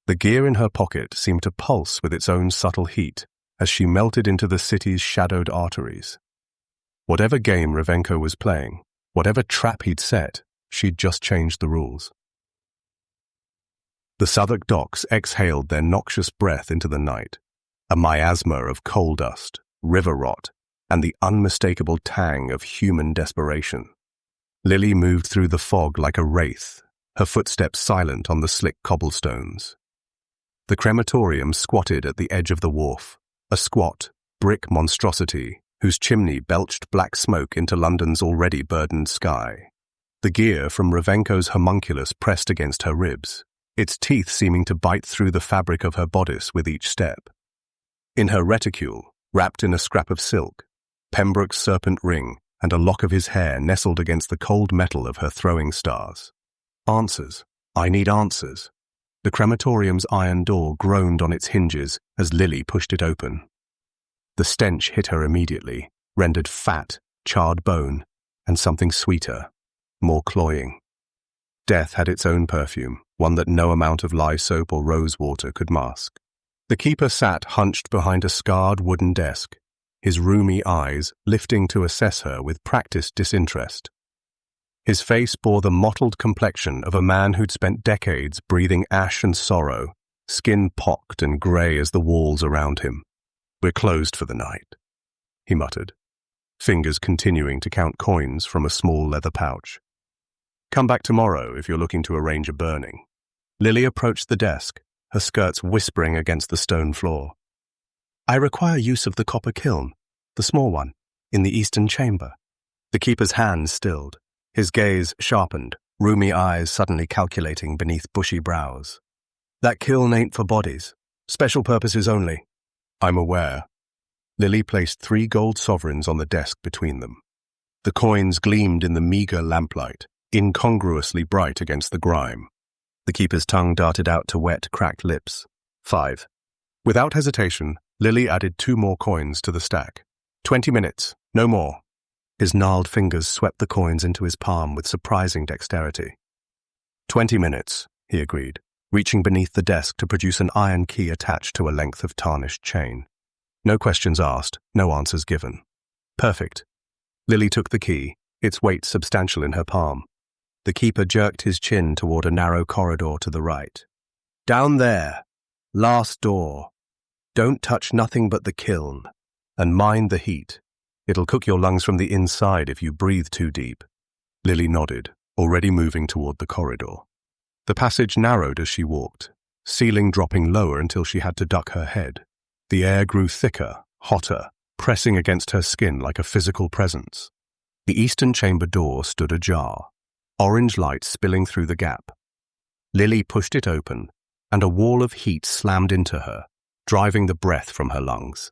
The gear in her pocket seemed to pulse with its own subtle heat as she melted into the city's shadowed arteries. Whatever game Revenko was playing, whatever trap he'd set, she'd just changed the rules. The Southwark docks exhaled their noxious breath into the night, a miasma of coal dust, river rot, and the unmistakable tang of human desperation. Lilly moved through the fog like a wraith, her footsteps silent on the slick cobblestones. The crematorium squatted at the edge of the wharf, a squat, brick monstrosity whose chimney belched black smoke into London's already burdened sky. The gear from Revenko's homunculus pressed against her ribs, its teeth seeming to bite through the fabric of her bodice with each step. In her reticule, wrapped in a scrap of silk, Pembroke's serpent ring and a lock of his hair nestled against the cold metal of her throwing stars. Answers. I need answers. The crematorium's iron door groaned on its hinges as Lilly pushed it open. The stench hit her immediately, rendered fat, charred bone, and something sweeter, more cloying. Death had its own perfume, one that no amount of lye soap or rose water could mask. The keeper sat hunched behind a scarred wooden desk, his rheumy eyes lifting to assess her with practiced disinterest. His face bore the mottled complexion of a man who'd spent decades breathing ash and sorrow, skin pocked and grey as the walls around him. "We're closed for the night," he muttered, fingers continuing to count coins from a small leather pouch. "Come back tomorrow if you're looking to arrange a burning." Lilly approached the desk, her skirts whispering against the stone floor. "I require use of the copper kiln, the small one, in the eastern chamber." The keeper's hand stilled, his gaze sharpened, roomy eyes suddenly calculating beneath bushy brows. "That kiln ain't for bodies. Special purposes only." "I'm aware." Lilly placed 3 gold sovereigns on the desk between them. The coins gleamed in the meager lamplight, incongruously bright against the grime. The keeper's tongue darted out to wet, cracked lips. 5. Without hesitation, Lilly added 2 more coins to the stack. 20 minutes, no more." His gnarled fingers swept the coins into his palm with surprising dexterity. 20 minutes, he agreed, reaching beneath the desk to produce an iron key attached to a length of tarnished chain. No questions asked, no answers given. Perfect. Lilly took the key, its weight substantial in her palm. The keeper jerked his chin toward a narrow corridor to the right. "Down there. Last door. Don't touch nothing but the kiln. And mind the heat. It'll cook your lungs from the inside if you breathe too deep." Lilly nodded, already moving toward the corridor. The passage narrowed as she walked, ceiling dropping lower until she had to duck her head. The air grew thicker, hotter, pressing against her skin like a physical presence. The eastern chamber door stood ajar, orange light spilling through the gap. Lilly pushed it open, and a wall of heat slammed into her, driving the breath from her lungs.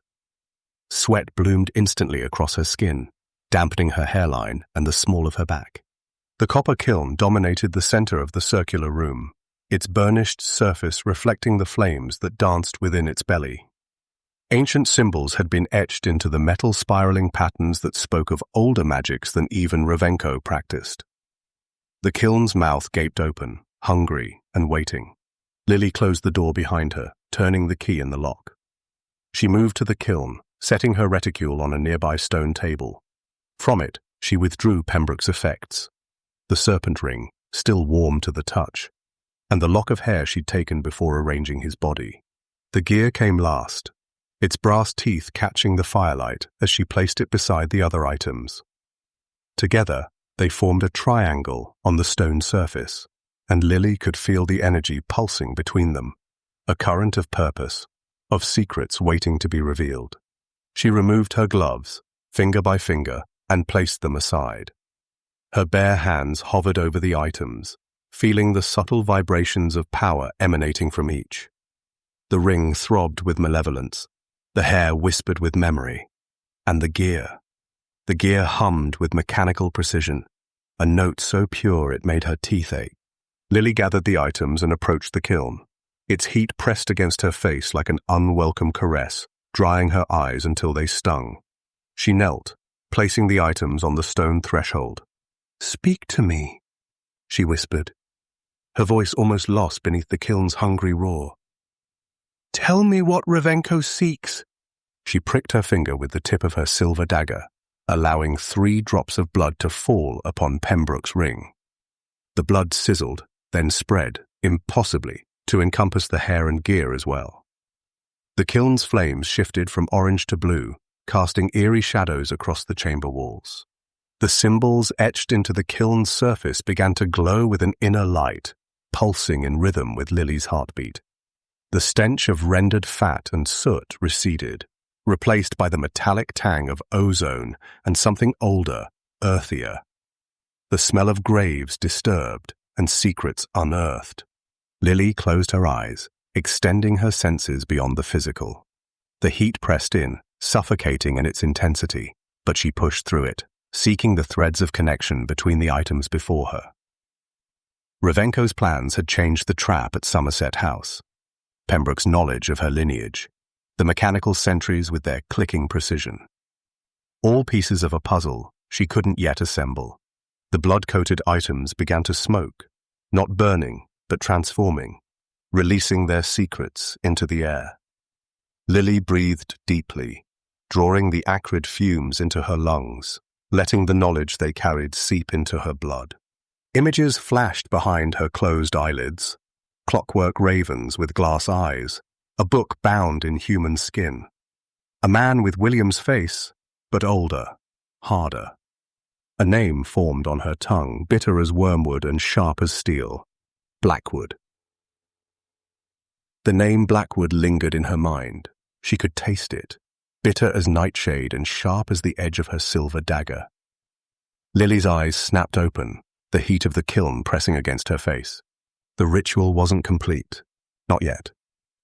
Sweat bloomed instantly across her skin, dampening her hairline and the small of her back. The copper kiln dominated the center of the circular room, its burnished surface reflecting the flames that danced within its belly. Ancient symbols had been etched into the metal spiraling patterns that spoke of older magics than even Revenko practiced. The kiln's mouth gaped open, hungry and waiting. Lilly closed the door behind her, turning the key in the lock. She moved to the kiln, setting her reticule on a nearby stone table. From it, she withdrew Pembroke's effects. The serpent ring, still warm to the touch, and the lock of hair she'd taken before arranging his body. The gear came last, its brass teeth catching the firelight as she placed it beside the other items. Together, they formed a triangle on the stone surface, and Lilly could feel the energy pulsing between them, a current of purpose, of secrets waiting to be revealed. She removed her gloves, finger by finger, and placed them aside. Her bare hands hovered over the items, feeling the subtle vibrations of power emanating from each. The ring throbbed with malevolence, the hair whispered with memory, and the gear. The gear hummed with mechanical precision, a note so pure it made her teeth ache. Lilly gathered the items and approached the kiln. Its heat pressed against her face like an unwelcome caress, drying her eyes until they stung. She knelt, placing the items on the stone threshold. "Speak to me," she whispered, her voice almost lost beneath the kiln's hungry roar. "Tell me what Revenko seeks." She pricked her finger with the tip of her silver dagger, allowing 3 drops of blood to fall upon Pembroke's ring. The blood sizzled, then spread, impossibly, to encompass the hair and gear as well. The kiln's flames shifted from orange to blue, casting eerie shadows across the chamber walls. The symbols etched into the kiln's surface began to glow with an inner light, pulsing in rhythm with Lilly's heartbeat. The stench of rendered fat and soot receded, replaced by the metallic tang of ozone and something older, earthier. The smell of graves disturbed and secrets unearthed. Lilly closed her eyes, extending her senses beyond the physical. The heat pressed in, suffocating in its intensity, but she pushed through it, seeking the threads of connection between the items before her. Revenko's plans had changed the trap at Somerset House. Pembroke's knowledge of her lineage, the mechanical sentries with their clicking precision. All pieces of a puzzle she couldn't yet assemble. The blood-coated items began to smoke, not burning, but transforming, releasing their secrets into the air. Lilly breathed deeply, drawing the acrid fumes into her lungs, letting the knowledge they carried seep into her blood. Images flashed behind her closed eyelids. Clockwork ravens with glass eyes, a book bound in human skin. A man with William's face, but older, harder. A name formed on her tongue, bitter as wormwood and sharp as steel. Blackwood. The name Blackwood lingered in her mind. She could taste it, bitter as nightshade and sharp as the edge of her silver dagger. Lilly's eyes snapped open, the heat of the kiln pressing against her face. The ritual wasn't complete. Not yet.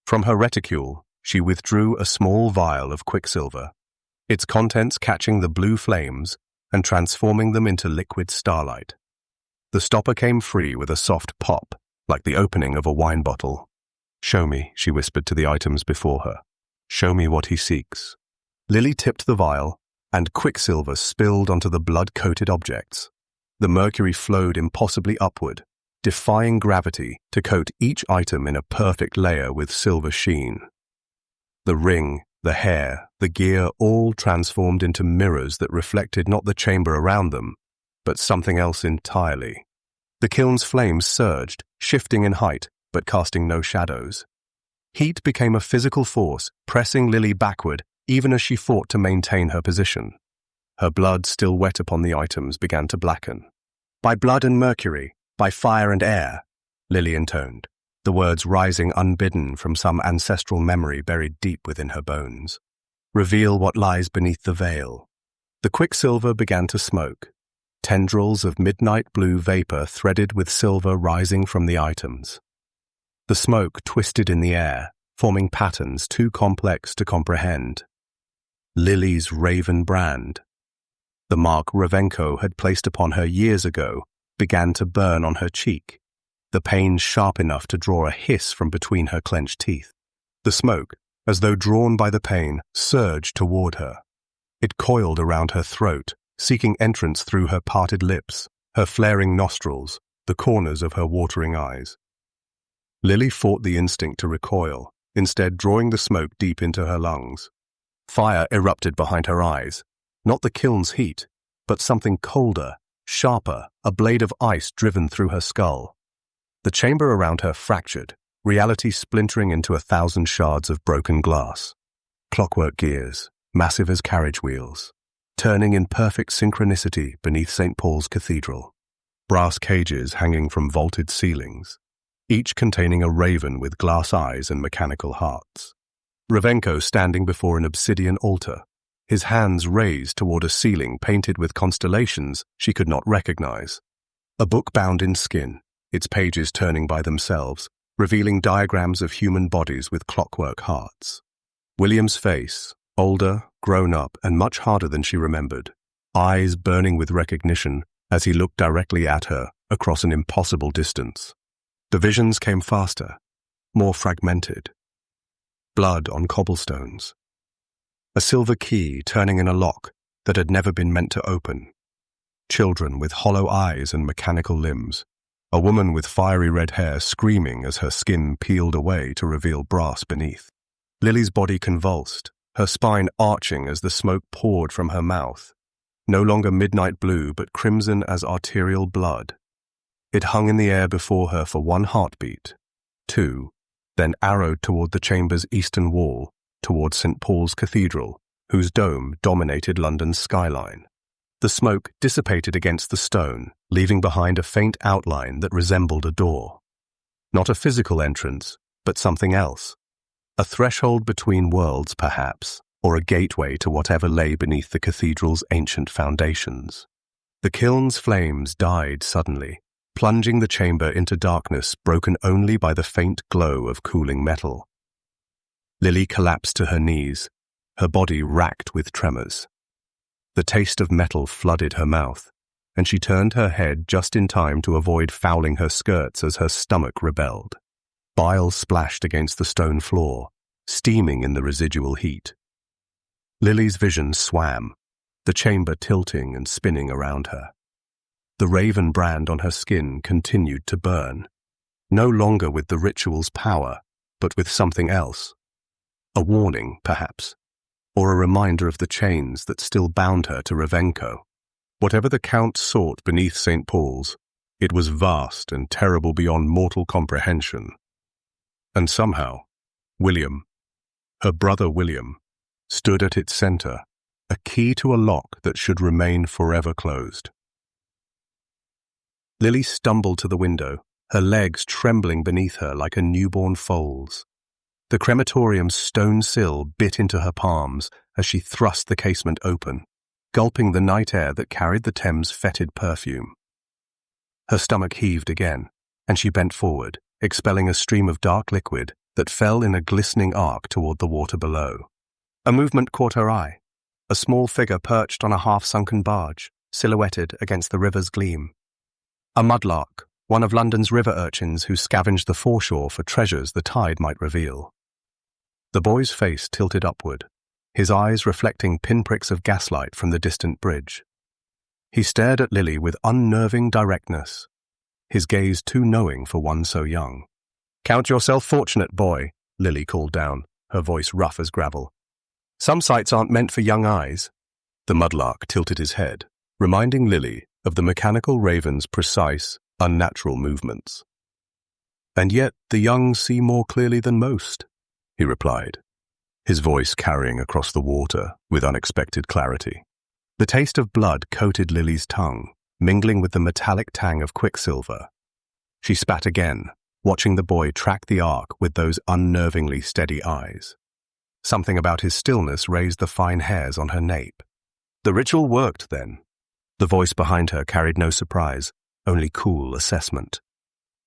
From her reticule, she withdrew a small vial of quicksilver, its contents catching the blue flames and transforming them into liquid starlight. The stopper came free with a soft pop, like the opening of a wine bottle. "Show me," she whispered to the items before her. "Show me what he seeks." Lilly tipped the vial, and quicksilver spilled onto the blood-coated objects. The mercury flowed impossibly upward, defying gravity to coat each item in a perfect layer with silver sheen. The ring, the hair, the gear all transformed into mirrors that reflected not the chamber around them, but something else entirely. The kiln's flames surged, shifting in height, but casting no shadows. Heat became a physical force, pressing Lilly backward even as she fought to maintain her position. Her blood, still wet upon the items, began to blacken. "By blood and mercury, by fire and air," Lilly intoned, the words rising unbidden from some ancestral memory buried deep within her bones. "Reveal what lies beneath the veil." The quicksilver began to smoke, tendrils of midnight blue vapor threaded with silver rising from the items. The smoke twisted in the air, forming patterns too complex to comprehend. Lilly's raven brand, the mark Revenko had placed upon her years ago, began to burn on her cheek, the pain sharp enough to draw a hiss from between her clenched teeth. The smoke, as though drawn by the pain, surged toward her. It coiled around her throat, seeking entrance through her parted lips, her flaring nostrils, the corners of her watering eyes. Lilly fought the instinct to recoil, instead drawing the smoke deep into her lungs. Fire erupted behind her eyes, not the kiln's heat, but something colder, sharper, a blade of ice driven through her skull. The chamber around her fractured, reality splintering into 1,000 shards of broken glass. Clockwork gears, massive as carriage wheels, turning in perfect synchronicity beneath St. Paul's Cathedral. Brass cages hanging from vaulted ceilings, each containing a raven with glass eyes and mechanical hearts. Revenko standing before an obsidian altar, his hands raised toward a ceiling painted with constellations she could not recognize. A book bound in skin, its pages turning by themselves, revealing diagrams of human bodies with clockwork hearts. William's face, older, grown up, and much harder than she remembered, eyes burning with recognition as he looked directly at her across an impossible distance. The visions came faster, more fragmented. Blood on cobblestones. A silver key turning in a lock that had never been meant to open. Children with hollow eyes and mechanical limbs. A woman with fiery red hair screaming as her skin peeled away to reveal brass beneath. Lilly's body convulsed, her spine arching as the smoke poured from her mouth. No longer midnight blue, but crimson as arterial blood. It hung in the air before her for one heartbeat, two, then arrowed toward the chamber's eastern wall, toward St. Paul's Cathedral, whose dome dominated London's skyline. The smoke dissipated against the stone, leaving behind a faint outline that resembled a door. Not a physical entrance, but something else. A threshold between worlds, perhaps, or a gateway to whatever lay beneath the cathedral's ancient foundations. The kiln's flames died suddenly, plunging the chamber into darkness broken only by the faint glow of cooling metal. Lilly collapsed to her knees, her body racked with tremors. The taste of metal flooded her mouth, and she turned her head just in time to avoid fouling her skirts as her stomach rebelled. Bile splashed against the stone floor, steaming in the residual heat. Lilly's vision swam, the chamber tilting and spinning around her. The raven brand on her skin continued to burn, no longer with the ritual's power, but with something else. A warning, perhaps, or a reminder of the chains that still bound her to Revenko. Whatever the Count sought beneath St. Paul's, It was vast and terrible beyond mortal comprehension. And somehow, William, her brother William, stood at its center, a key to a lock that should remain forever closed. Lilly stumbled to the window, her legs trembling beneath her like a newborn foal's. The crematorium's stone sill bit into her palms as she thrust the casement open, gulping the night air that carried the Thames' fetid perfume. Her stomach heaved again, and she bent forward, expelling a stream of dark liquid that fell in a glistening arc toward the water below. A movement caught her eye, a small figure perched on a half-sunken barge, silhouetted against the river's gleam. A mudlark, one of London's river urchins who scavenged the foreshore for treasures the tide might reveal. The boy's face tilted upward, his eyes reflecting pinpricks of gaslight from the distant bridge. He stared at Lilly with unnerving directness, his gaze too knowing for one so young. "Count yourself fortunate, boy," Lilly called down, her voice rough as gravel. "Some sights aren't meant for young eyes." The mudlark tilted his head, reminding Lilly of the mechanical raven's precise, unnatural movements. "And yet the young see more clearly than most," he replied, his voice carrying across the water with unexpected clarity. The taste of blood coated Lilly's tongue, mingling with the metallic tang of quicksilver. She spat again, watching the boy track the arc with those unnervingly steady eyes. Something about his stillness raised the fine hairs on her nape. The ritual worked, then. The voice behind her carried no surprise, only cool assessment.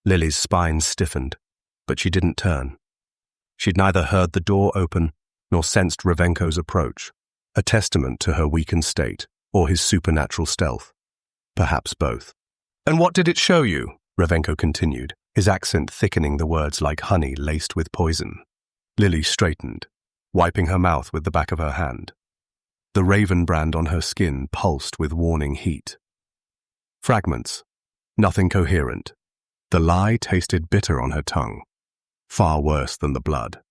Lilly's spine stiffened, but she didn't turn. She'd neither heard the door open nor sensed Revenko's approach, a testament to her weakened state or his supernatural stealth. Perhaps both. "And what did it show you?" Revenko continued, his accent thickening the words like honey laced with poison. Lilly straightened, wiping her mouth with the back of her hand. The raven brand on her skin pulsed with warning heat. Fragments. Nothing coherent. The lie tasted bitter on her tongue, far worse than the blood.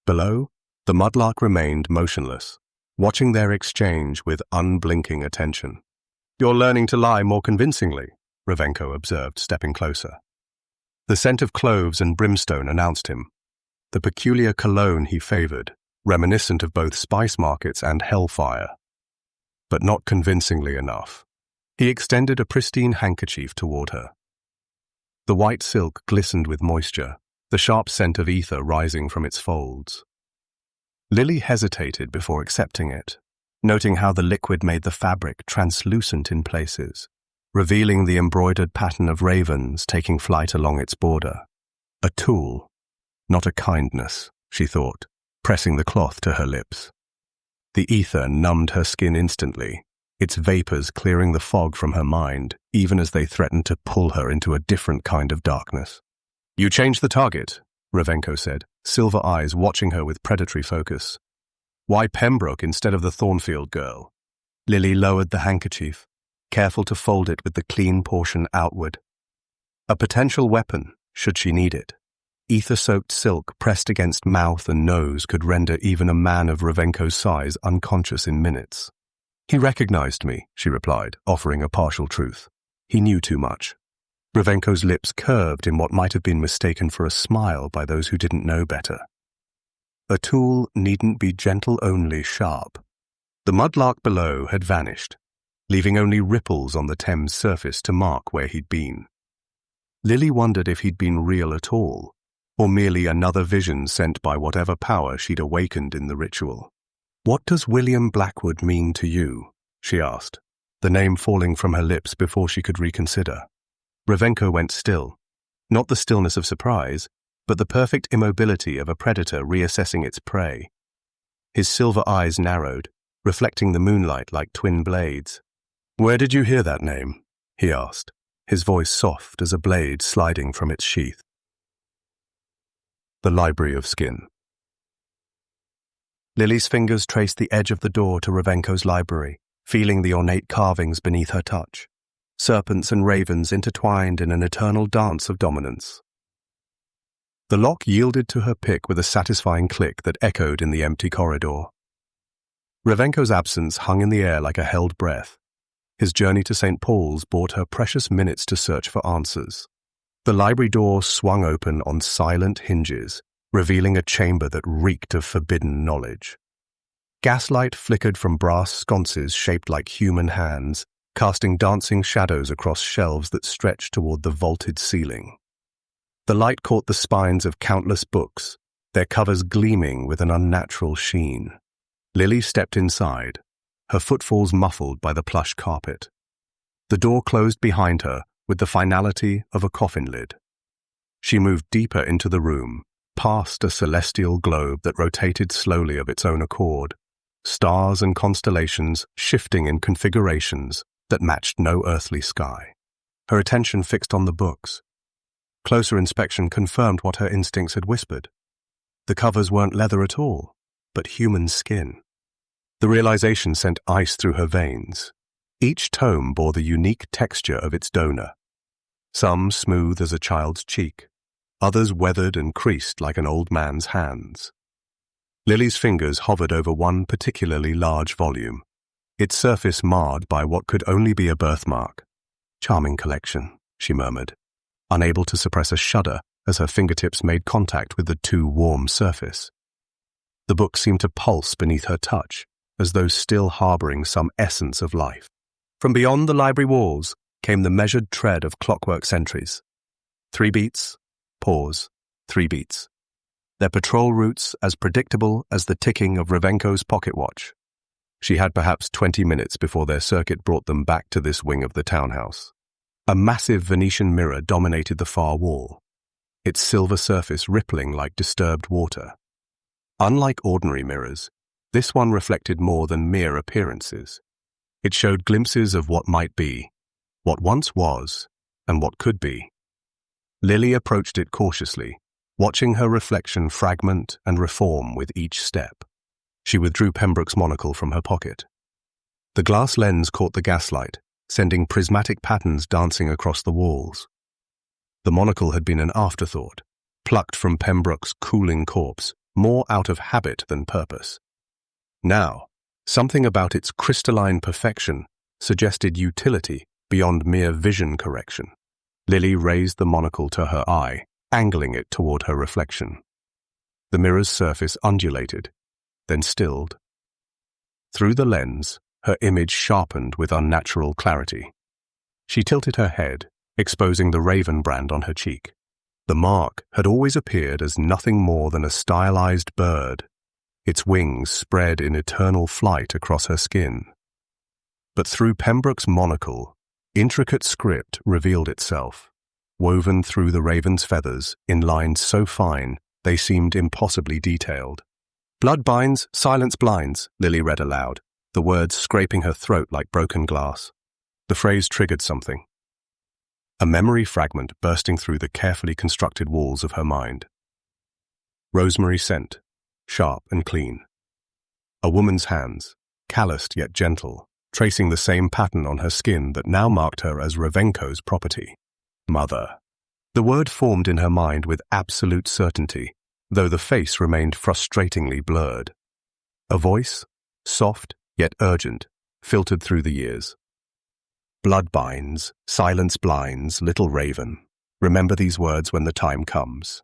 Below, the mudlark remained motionless, watching their exchange with unblinking attention. "You're learning to lie more convincingly," Revenko observed, stepping closer. The scent of cloves and brimstone announced him, the peculiar cologne he favored, reminiscent of both spice markets and hellfire. But not convincingly enough. He extended a pristine handkerchief toward her. The white silk glistened with moisture, the sharp scent of ether rising from its folds. Lilly hesitated before accepting it, noting how the liquid made the fabric translucent in places, revealing the embroidered pattern of ravens taking flight along its border. A tool, not a kindness, she thought, pressing the cloth to her lips. The ether numbed her skin instantly, its vapors clearing the fog from her mind, even as they threatened to pull her into a different kind of darkness. "You changed the target," Revenko said, silver eyes watching her with predatory focus. "Why Pembroke instead of the Thornfield girl?" Lilly lowered the handkerchief, careful to fold it with the clean portion outward. A potential weapon, should she need it. Ether-soaked silk pressed against mouth and nose could render even a man of Revenko's size unconscious in minutes. "He recognized me," she replied, offering a partial truth. "He knew too much." Revenko's lips curved in what might have been mistaken for a smile by those who didn't know better. A tool needn't be gentle, only sharp. The mudlark below had vanished, leaving only ripples on the Thames surface to mark where he'd been. Lilly wondered if he'd been real at all, or merely another vision sent by whatever power she'd awakened in the ritual. "What does William Blackwood mean to you?" she asked, the name falling from her lips before she could reconsider. Revenko went still, not the stillness of surprise, but the perfect immobility of a predator reassessing its prey. His silver eyes narrowed, reflecting the moonlight like twin blades. "Where did you hear that name?" he asked, his voice soft as a blade sliding from its sheath. The Library of Skin. Lilly's fingers traced the edge of the door to Revenko's library, feeling the ornate carvings beneath her touch. Serpents and ravens intertwined in an eternal dance of dominance. The lock yielded to her pick with a satisfying click that echoed in the empty corridor. Revenko's absence hung in the air like a held breath, His journey to St. Paul's bought her precious minutes to search for answers. The library door swung open on silent hinges, revealing a chamber that reeked of forbidden knowledge. Gaslight flickered from brass sconces shaped like human hands, casting dancing shadows across shelves that stretched toward the vaulted ceiling. The light caught the spines of countless books, their covers gleaming with an unnatural sheen. Lilly stepped inside, her footfalls muffled by the plush carpet. The door closed behind her with the finality of a coffin lid. She moved deeper into the room, past a celestial globe that rotated slowly of its own accord, stars and constellations shifting in configurations that matched no earthly sky. Her attention fixed on the books. Closer inspection confirmed what her instincts had whispered. The covers weren't leather at all, but human skin. The realization sent ice through her veins. Each tome bore the unique texture of its donor. Some smooth as a child's cheek, others weathered and creased like an old man's hands. Lily's fingers hovered over one particularly large volume, its surface marred by what could only be a birthmark. "Charming collection," she murmured, unable to suppress a shudder as her fingertips made contact with the too warm surface. The book seemed to pulse beneath her touch, as though still harboring some essence of life. From beyond the library walls came the measured tread of clockwork sentries. 3 beats, pause, 3 beats. Their patrol routes as predictable as the ticking of Revenko's pocket watch. She had perhaps 20 minutes before their circuit brought them back to this wing of the townhouse. A massive Venetian mirror dominated the far wall, its silver surface rippling like disturbed water. Unlike ordinary mirrors, this one reflected more than mere appearances. It showed glimpses of what might be, what once was, and what could be. Lilly approached it cautiously, watching her reflection fragment and reform with each step. She withdrew Pembroke's monocle from her pocket. The glass lens caught the gaslight, sending prismatic patterns dancing across the walls. The monocle had been an afterthought, plucked from Pembroke's cooling corpse, more out of habit than purpose. Now, something about its crystalline perfection suggested utility beyond mere vision correction. Lilly raised the monocle to her eye, angling it toward her reflection. The mirror's surface undulated, then stilled. Through the lens, her image sharpened with unnatural clarity. She tilted her head, exposing the raven brand on her cheek. The mark had always appeared as nothing more than a stylized bird, its wings spread in eternal flight across her skin. But through Pembroke's monocle, intricate script revealed itself, woven through the raven's feathers in lines so fine they seemed impossibly detailed. "Blood binds, silence blinds," Lilly read aloud, the words scraping her throat like broken glass. The phrase triggered something. A memory fragment bursting through the carefully constructed walls of her mind. Rosemary scent, sharp and clean. A woman's hands, calloused yet gentle, tracing the same pattern on her skin that now marked her as Revenko's property. Mother. The word formed in her mind with absolute certainty, though the face remained frustratingly blurred. A voice, soft yet urgent, filtered through the years. "Blood binds, silence blinds, little raven. Remember these words when the time comes."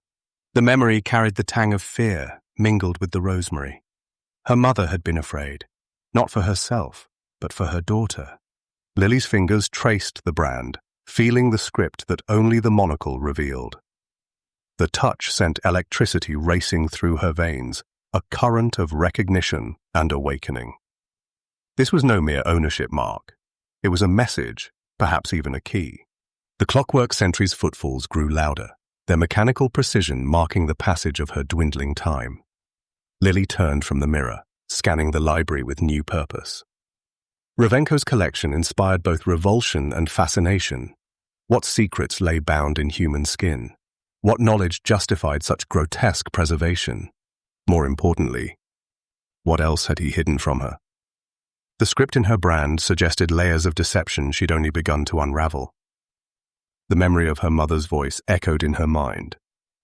The memory carried the tang of fear, mingled with the rosemary. Her mother had been afraid, not for herself, but for her daughter. Lily's fingers traced the brand, feeling the script that only the monocle revealed. The touch sent electricity racing through her veins, a current of recognition and awakening. This was no mere ownership mark. It was a message, perhaps even a key. The clockwork sentry's footfalls grew louder, their mechanical precision marking the passage of her dwindling time. Lilly turned from the mirror, scanning the library with new purpose. Revenko's collection inspired both revulsion and fascination. What secrets lay bound in human skin? What knowledge justified such grotesque preservation? More importantly, what else had he hidden from her? The script in her brand suggested layers of deception she'd only begun to unravel. The memory of her mother's voice echoed in her mind,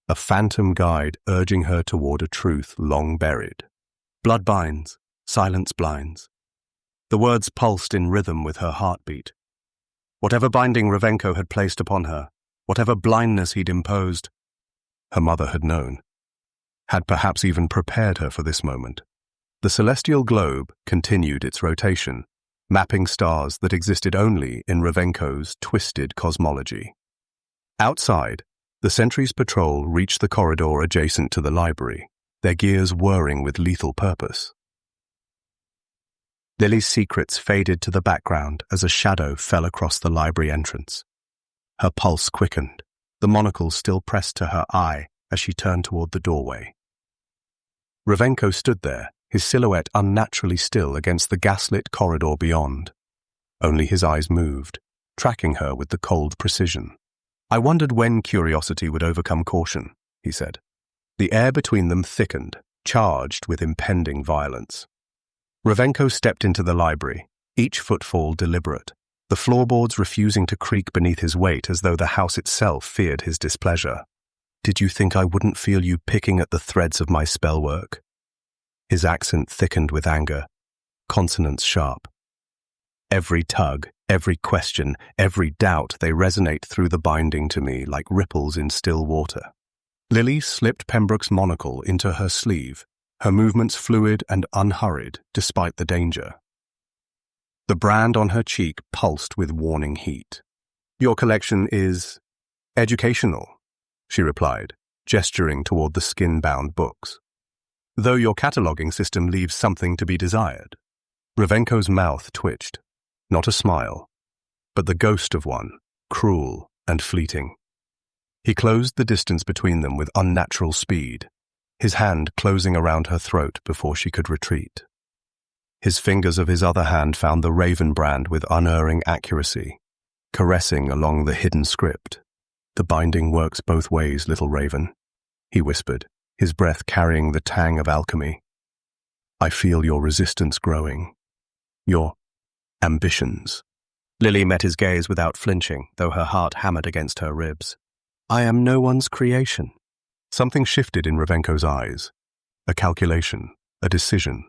a phantom guide urging her toward a truth long buried. "Blood binds, silence blinds." The words pulsed in rhythm with her heartbeat. Whatever binding Revenko had placed upon her, whatever blindness he'd imposed, her mother had known, had perhaps even prepared her for this moment. The celestial globe continued its rotation, mapping stars that existed only in Revenko's twisted cosmology. Outside, the sentry's patrol reached the corridor adjacent to the library, their gears whirring with lethal purpose. Lilly's secrets faded to the background as a shadow fell across the library entrance. Her pulse quickened, the monocle still pressed to her eye as she turned toward the doorway. Revenko stood there, his silhouette unnaturally still against the gaslit corridor beyond. Only his eyes moved, tracking her with the cold precision. "I wondered when curiosity would overcome caution," he said. The air between them thickened, charged with impending violence. Revenko stepped into the library, each footfall deliberate, the floorboards refusing to creak beneath his weight as though the house itself feared his displeasure. "Did you think I wouldn't feel you picking at the threads of my spellwork?" His accent thickened with anger, consonants sharp. Every tug, every question, every doubt, they resonate through the binding to me like ripples in still water. Lilly slipped Pembroke's monocle into her sleeve, her movements fluid and unhurried despite the danger. The brand on her cheek pulsed with warning heat. "Your collection is educational," she replied, gesturing toward the skin-bound books. "Though your cataloguing system leaves something to be desired." Revenko's mouth twitched. Not a smile, but the ghost of one, cruel and fleeting. He closed the distance between them with unnatural speed, his hand closing around her throat before she could retreat. His fingers of his other hand found the raven brand with unerring accuracy, caressing along the hidden script. "The binding works both ways, little raven," he whispered, his breath carrying the tang of alchemy. "I feel your resistance growing. Your ambitions." Lilly met his gaze without flinching, though her heart hammered against her ribs. "I am no one's creation." Something shifted in Revenko's eyes. A calculation, a decision.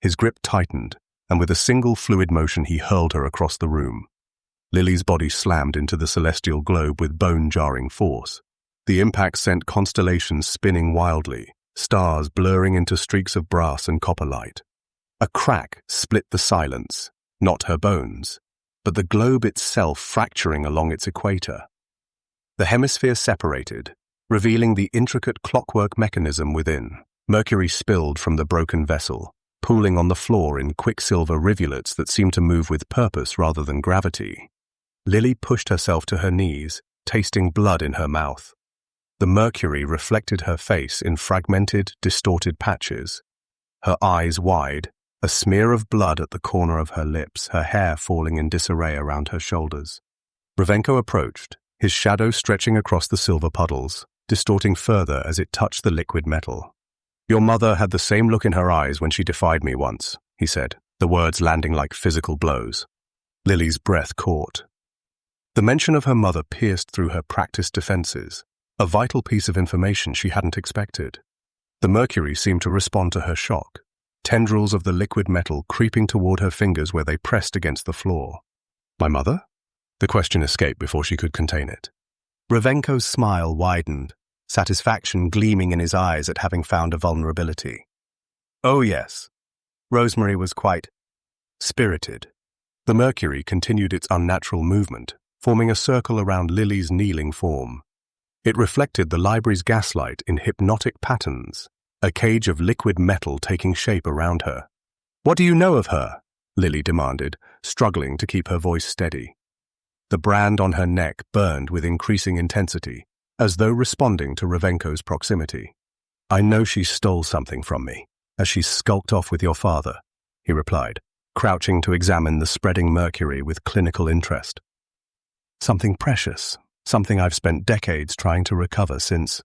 His grip tightened, and with a single fluid motion he hurled her across the room. Lilly's body slammed into the celestial globe with bone-jarring force. The impact sent constellations spinning wildly, stars blurring into streaks of brass and copper light. A crack split the silence, not her bones, but the globe itself fracturing along its equator. The hemisphere separated, revealing the intricate clockwork mechanism within. Mercury spilled from the broken vessel, pooling on the floor in quicksilver rivulets that seemed to move with purpose rather than gravity. Lilly pushed herself to her knees, tasting blood in her mouth. The mercury reflected her face in fragmented, distorted patches. Her eyes wide, a smear of blood at the corner of her lips, her hair falling in disarray around her shoulders. Revenko approached, his shadow stretching across the silver puddles, distorting further as it touched the liquid metal. "Your mother had the same look in her eyes when she defied me once," he said, the words landing like physical blows. Lilly's breath caught. The mention of her mother pierced through her practiced defenses, a vital piece of information she hadn't expected. The mercury seemed to respond to her shock, tendrils of the liquid metal creeping toward her fingers where they pressed against the floor. "My mother?" The question escaped before she could contain it. Revenko's smile widened, satisfaction gleaming in his eyes at having found a vulnerability. "Oh yes, Rosemary was quite spirited." The mercury continued its unnatural movement, forming a circle around Lilly's kneeling form. It reflected the library's gaslight in hypnotic patterns, a cage of liquid metal taking shape around her. "What do you know of her?" Lilly demanded, struggling to keep her voice steady. The brand on her neck burned with increasing intensity, as though responding to Revenko's proximity. "I know she stole something from me, as she skulked off with your father," he replied, crouching to examine the spreading mercury with clinical interest. "Something precious, something I've spent decades trying to recover since."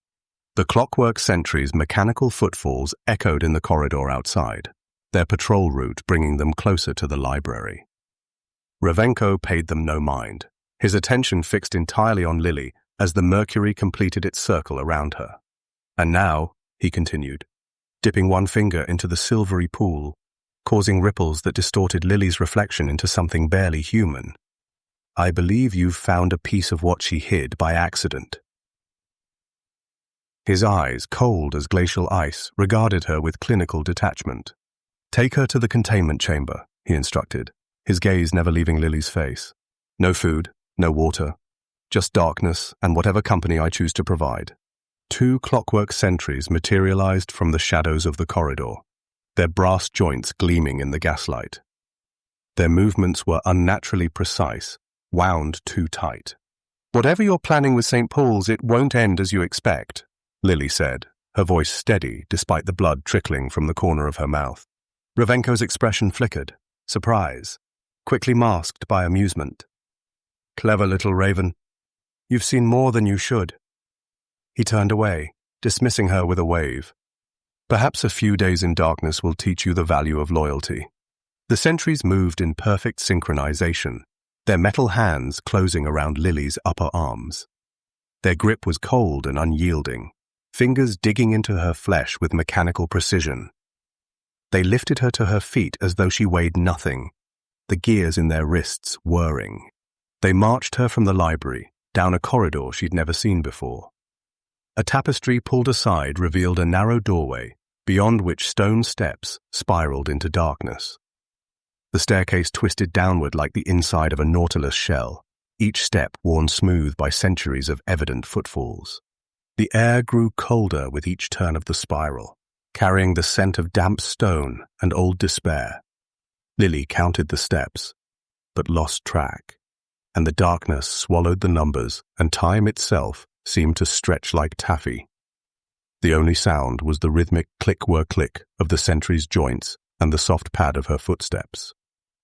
The clockwork sentries' mechanical footfalls echoed in the corridor outside, their patrol route bringing them closer to the library. Revenko paid them no mind, his attention fixed entirely on Lilly as the mercury completed its circle around her. "And now," he continued, dipping one finger into the silvery pool, causing ripples that distorted Lilly's reflection into something barely human. "I believe you've found a piece of what she hid by accident." His eyes, cold as glacial ice, regarded her with clinical detachment. "Take her to the containment chamber," he instructed, his gaze never leaving Lily's face. "No food, no water, just darkness and whatever company I choose to provide." 2 clockwork sentries materialized from the shadows of the corridor, their brass joints gleaming in the gaslight. Their movements were unnaturally precise, wound too tight. "Whatever you're planning with St. Paul's, it won't end as you expect," Lilly said, her voice steady despite the blood trickling from the corner of her mouth. Revenko's expression flickered, surprise, quickly masked by amusement. "Clever little raven. You've seen more than you should." He turned away, dismissing her with a wave. "Perhaps a few days in darkness will teach you the value of loyalty." The sentries moved in perfect synchronization, their metal hands closing around Lily's upper arms. Their grip was cold and unyielding, fingers digging into her flesh with mechanical precision. They lifted her to her feet as though she weighed nothing, the gears in their wrists whirring. They marched her from the library, down a corridor she'd never seen before. A tapestry pulled aside revealed a narrow doorway, beyond which stone steps spiraled into darkness. The staircase twisted downward like the inside of a nautilus shell, each step worn smooth by centuries of evident footfalls. The air grew colder with each turn of the spiral, carrying the scent of damp stone and old despair. Lilly counted the steps, but lost track, and the darkness swallowed the numbers, and time itself seemed to stretch like taffy. The only sound was the rhythmic click-whir-click of the sentry's joints and the soft pad of her footsteps.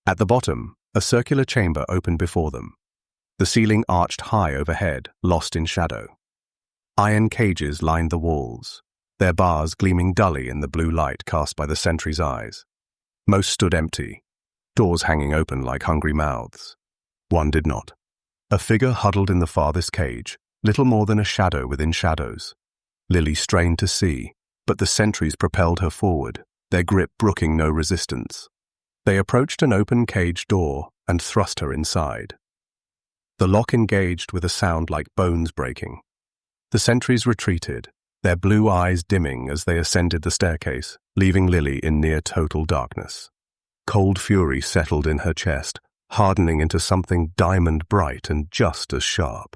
At the bottom, a circular chamber opened before them. The ceiling arched high overhead, lost in shadow. Iron cages lined the walls, their bars gleaming dully in the blue light cast by the sentry's eyes. Most stood empty, doors hanging open like hungry mouths. One did not. A figure huddled in the farthest cage, little more than a shadow within shadows. Lilly strained to see, but the sentries propelled her forward, their grip brooking no resistance. They approached an open cage door and thrust her inside. The lock engaged with a sound like bones breaking. The sentries retreated, their blue eyes dimming as they ascended the staircase, leaving Lilly in near total darkness. Cold fury settled in her chest, hardening into something diamond bright and just as sharp.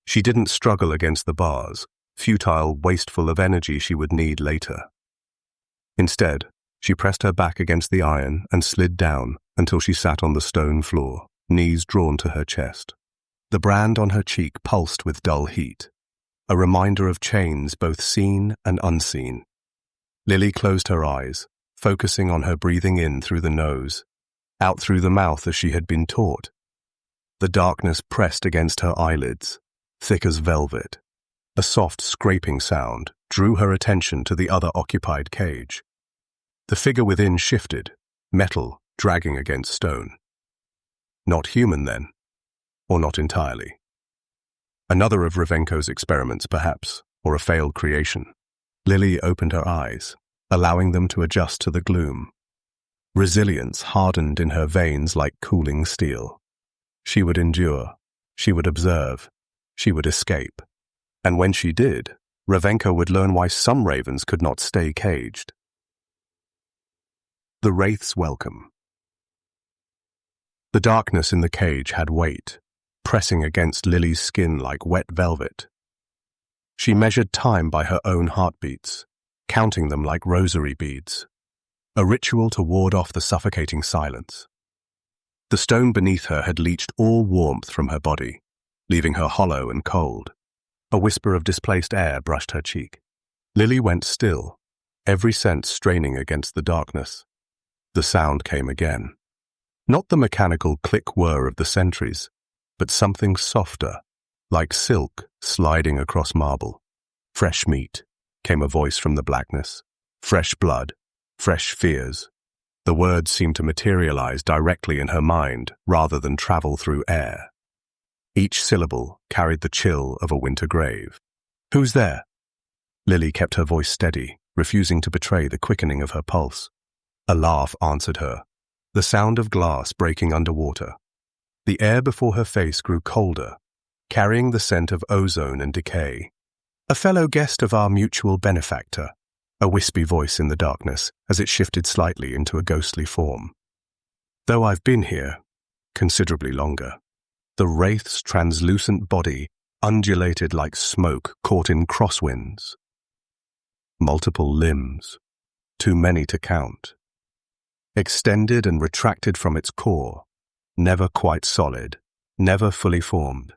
She didn't struggle against the bars, futile, wasteful of energy she would need later. Instead, she pressed her back against the iron and slid down until she sat on the stone floor, knees drawn to her chest. The brand on her cheek pulsed with dull heat, a reminder of chains both seen and unseen. Lilly closed her eyes, focusing on her breathing in through the nose, out through the mouth as she had been taught. The darkness pressed against her eyelids, thick as velvet. A soft scraping sound drew her attention to the other occupied cage. The figure within shifted, metal dragging against stone. Not human, then, or not entirely. Another of Revenko's experiments, perhaps, or a failed creation. Lilly opened her eyes, allowing them to adjust to the gloom. Resilience hardened in her veins like cooling steel. She would endure, she would observe, she would escape. And when she did, Revenko would learn why some ravens could not stay caged. The Wraith's Welcome. The darkness in the cage had weight, pressing against Lily's skin like wet velvet. She measured time by her own heartbeats, counting them like rosary beads, a ritual to ward off the suffocating silence. The stone beneath her had leached all warmth from her body, leaving her hollow and cold. A whisper of displaced air brushed her cheek. Lilly went still, every sense straining against the darkness. The sound came again. Not the mechanical click-whir of the sentries, but something softer, like silk sliding across marble. "Fresh meat," came a voice from the blackness. "Fresh blood, fresh fears." The words seemed to materialize directly in her mind rather than travel through air. Each syllable carried the chill of a winter grave. "Who's there?" Lilly kept her voice steady, refusing to betray the quickening of her pulse. A laugh answered her, the sound of glass breaking underwater. The air before her face grew colder, carrying the scent of ozone and decay. A fellow guest of our mutual benefactor, a wispy voice in the darkness as it shifted slightly into a ghostly form. Though I've been here considerably longer, the wraith's translucent body undulated like smoke caught in crosswinds. Multiple limbs, too many to count. Extended and retracted from its core, never quite solid, never fully formed.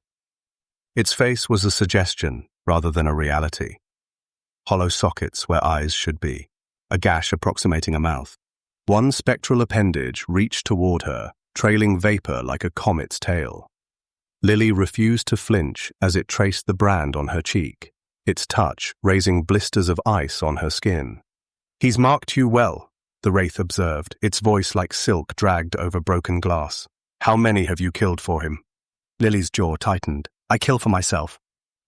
Its face was a suggestion rather than a reality. Hollow sockets where eyes should be, a gash approximating a mouth. One spectral appendage reached toward her, trailing vapor like a comet's tail. Lilly refused to flinch as it traced the brand on her cheek, its touch raising blisters of ice on her skin. "He's marked you well," the wraith observed, its voice like silk dragged over broken glass. "How many have you killed for him?" Lilly's jaw tightened. "I kill for myself."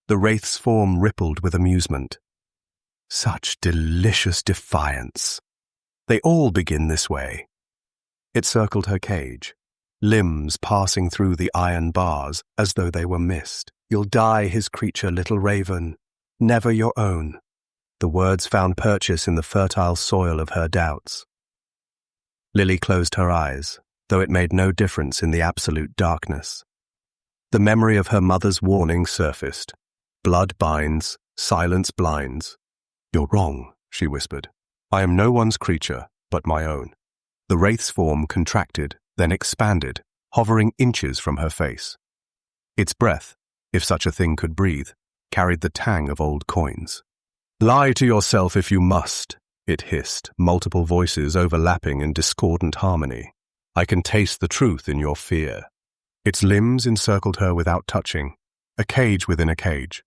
The wraith's form rippled with amusement. Such delicious defiance. They all begin this way. It circled her cage, limbs passing through the iron bars as though they were mist. "You'll die his creature, little raven, never your own." The words found purchase in the fertile soil of her doubts. Lilly closed her eyes, though it made no difference in the absolute darkness. The memory of her mother's warning surfaced. "Blood binds, silence blinds." "You're wrong," she whispered. "I am no one's creature, but my own." The wraith's form contracted, then expanded, hovering inches from her face. Its breath, if such a thing could breathe, carried the tang of old coins. "Lie to yourself if you must," it hissed, multiple voices overlapping in discordant harmony. "I can taste the truth in your fear." Its limbs encircled her without touching, a cage within a cage.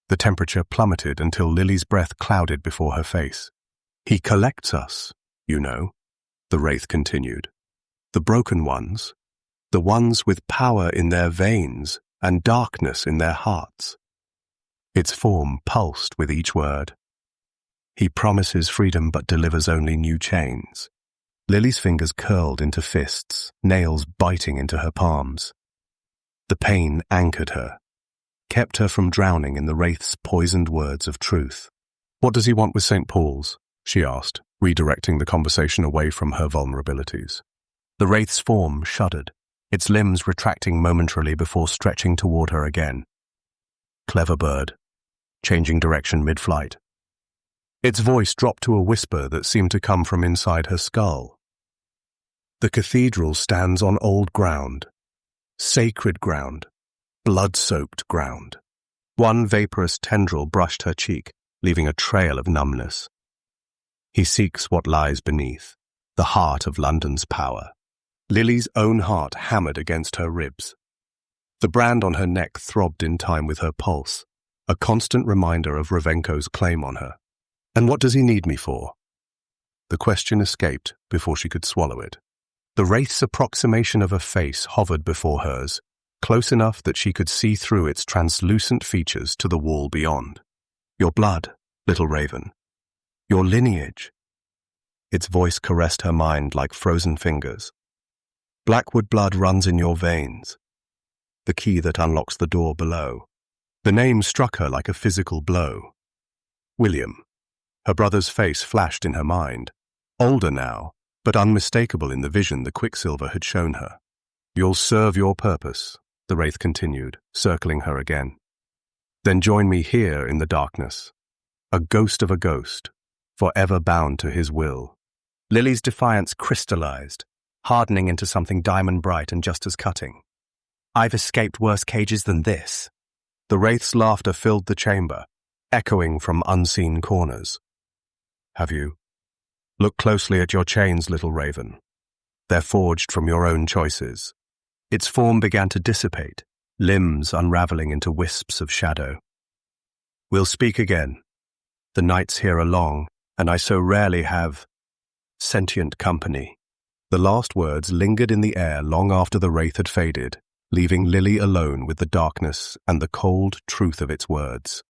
The temperature plummeted until Lilly's breath clouded before her face. "He collects us, you know," the wraith continued. "The broken ones, the ones with power in their veins and darkness in their hearts." Its form pulsed with each word. "He promises freedom but delivers only new chains." Lilly's fingers curled into fists, nails biting into her palms. The pain anchored her, kept her from drowning in the wraith's poisoned words of truth. "What does he want with St. Paul's?" she asked, redirecting the conversation away from her vulnerabilities. The wraith's form shuddered, its limbs retracting momentarily before stretching toward her again. Clever bird, changing direction mid-flight. Its voice dropped to a whisper that seemed to come from inside her skull. "The cathedral stands on old ground, sacred ground, blood-soaked ground." One vaporous tendril brushed her cheek, leaving a trail of numbness. "He seeks what lies beneath, the heart of London's power." Lilly's own heart hammered against her ribs. The brand on her neck throbbed in time with her pulse, a constant reminder of Revenko's claim on her. "And what does he need me for?" The question escaped before she could swallow it. The wraith's approximation of a face hovered before hers, close enough that she could see through its translucent features to the wall beyond. "Your blood, little raven. Your lineage." Its voice caressed her mind like frozen fingers. "Blackwood blood runs in your veins. The key that unlocks the door below." The name struck her like a physical blow. William. Her brother's face flashed in her mind. Older now, but unmistakable in the vision the Quicksilver had shown her. "You'll serve your purpose," the wraith continued, circling her again. "Then join me here in the darkness, a ghost of a ghost, forever bound to his will." Lilly's defiance crystallized, hardening into something diamond bright and just as cutting. "I've escaped worse cages than this." The wraith's laughter filled the chamber, echoing from unseen corners. "Have you? Look closely at your chains, little raven. They're forged from your own choices." Its form began to dissipate, limbs unraveling into wisps of shadow. "We'll speak again. The nights here are long, and I so rarely have sentient company." The last words lingered in the air long after the wraith had faded, leaving Lilly alone with the darkness and the cold truth of its words.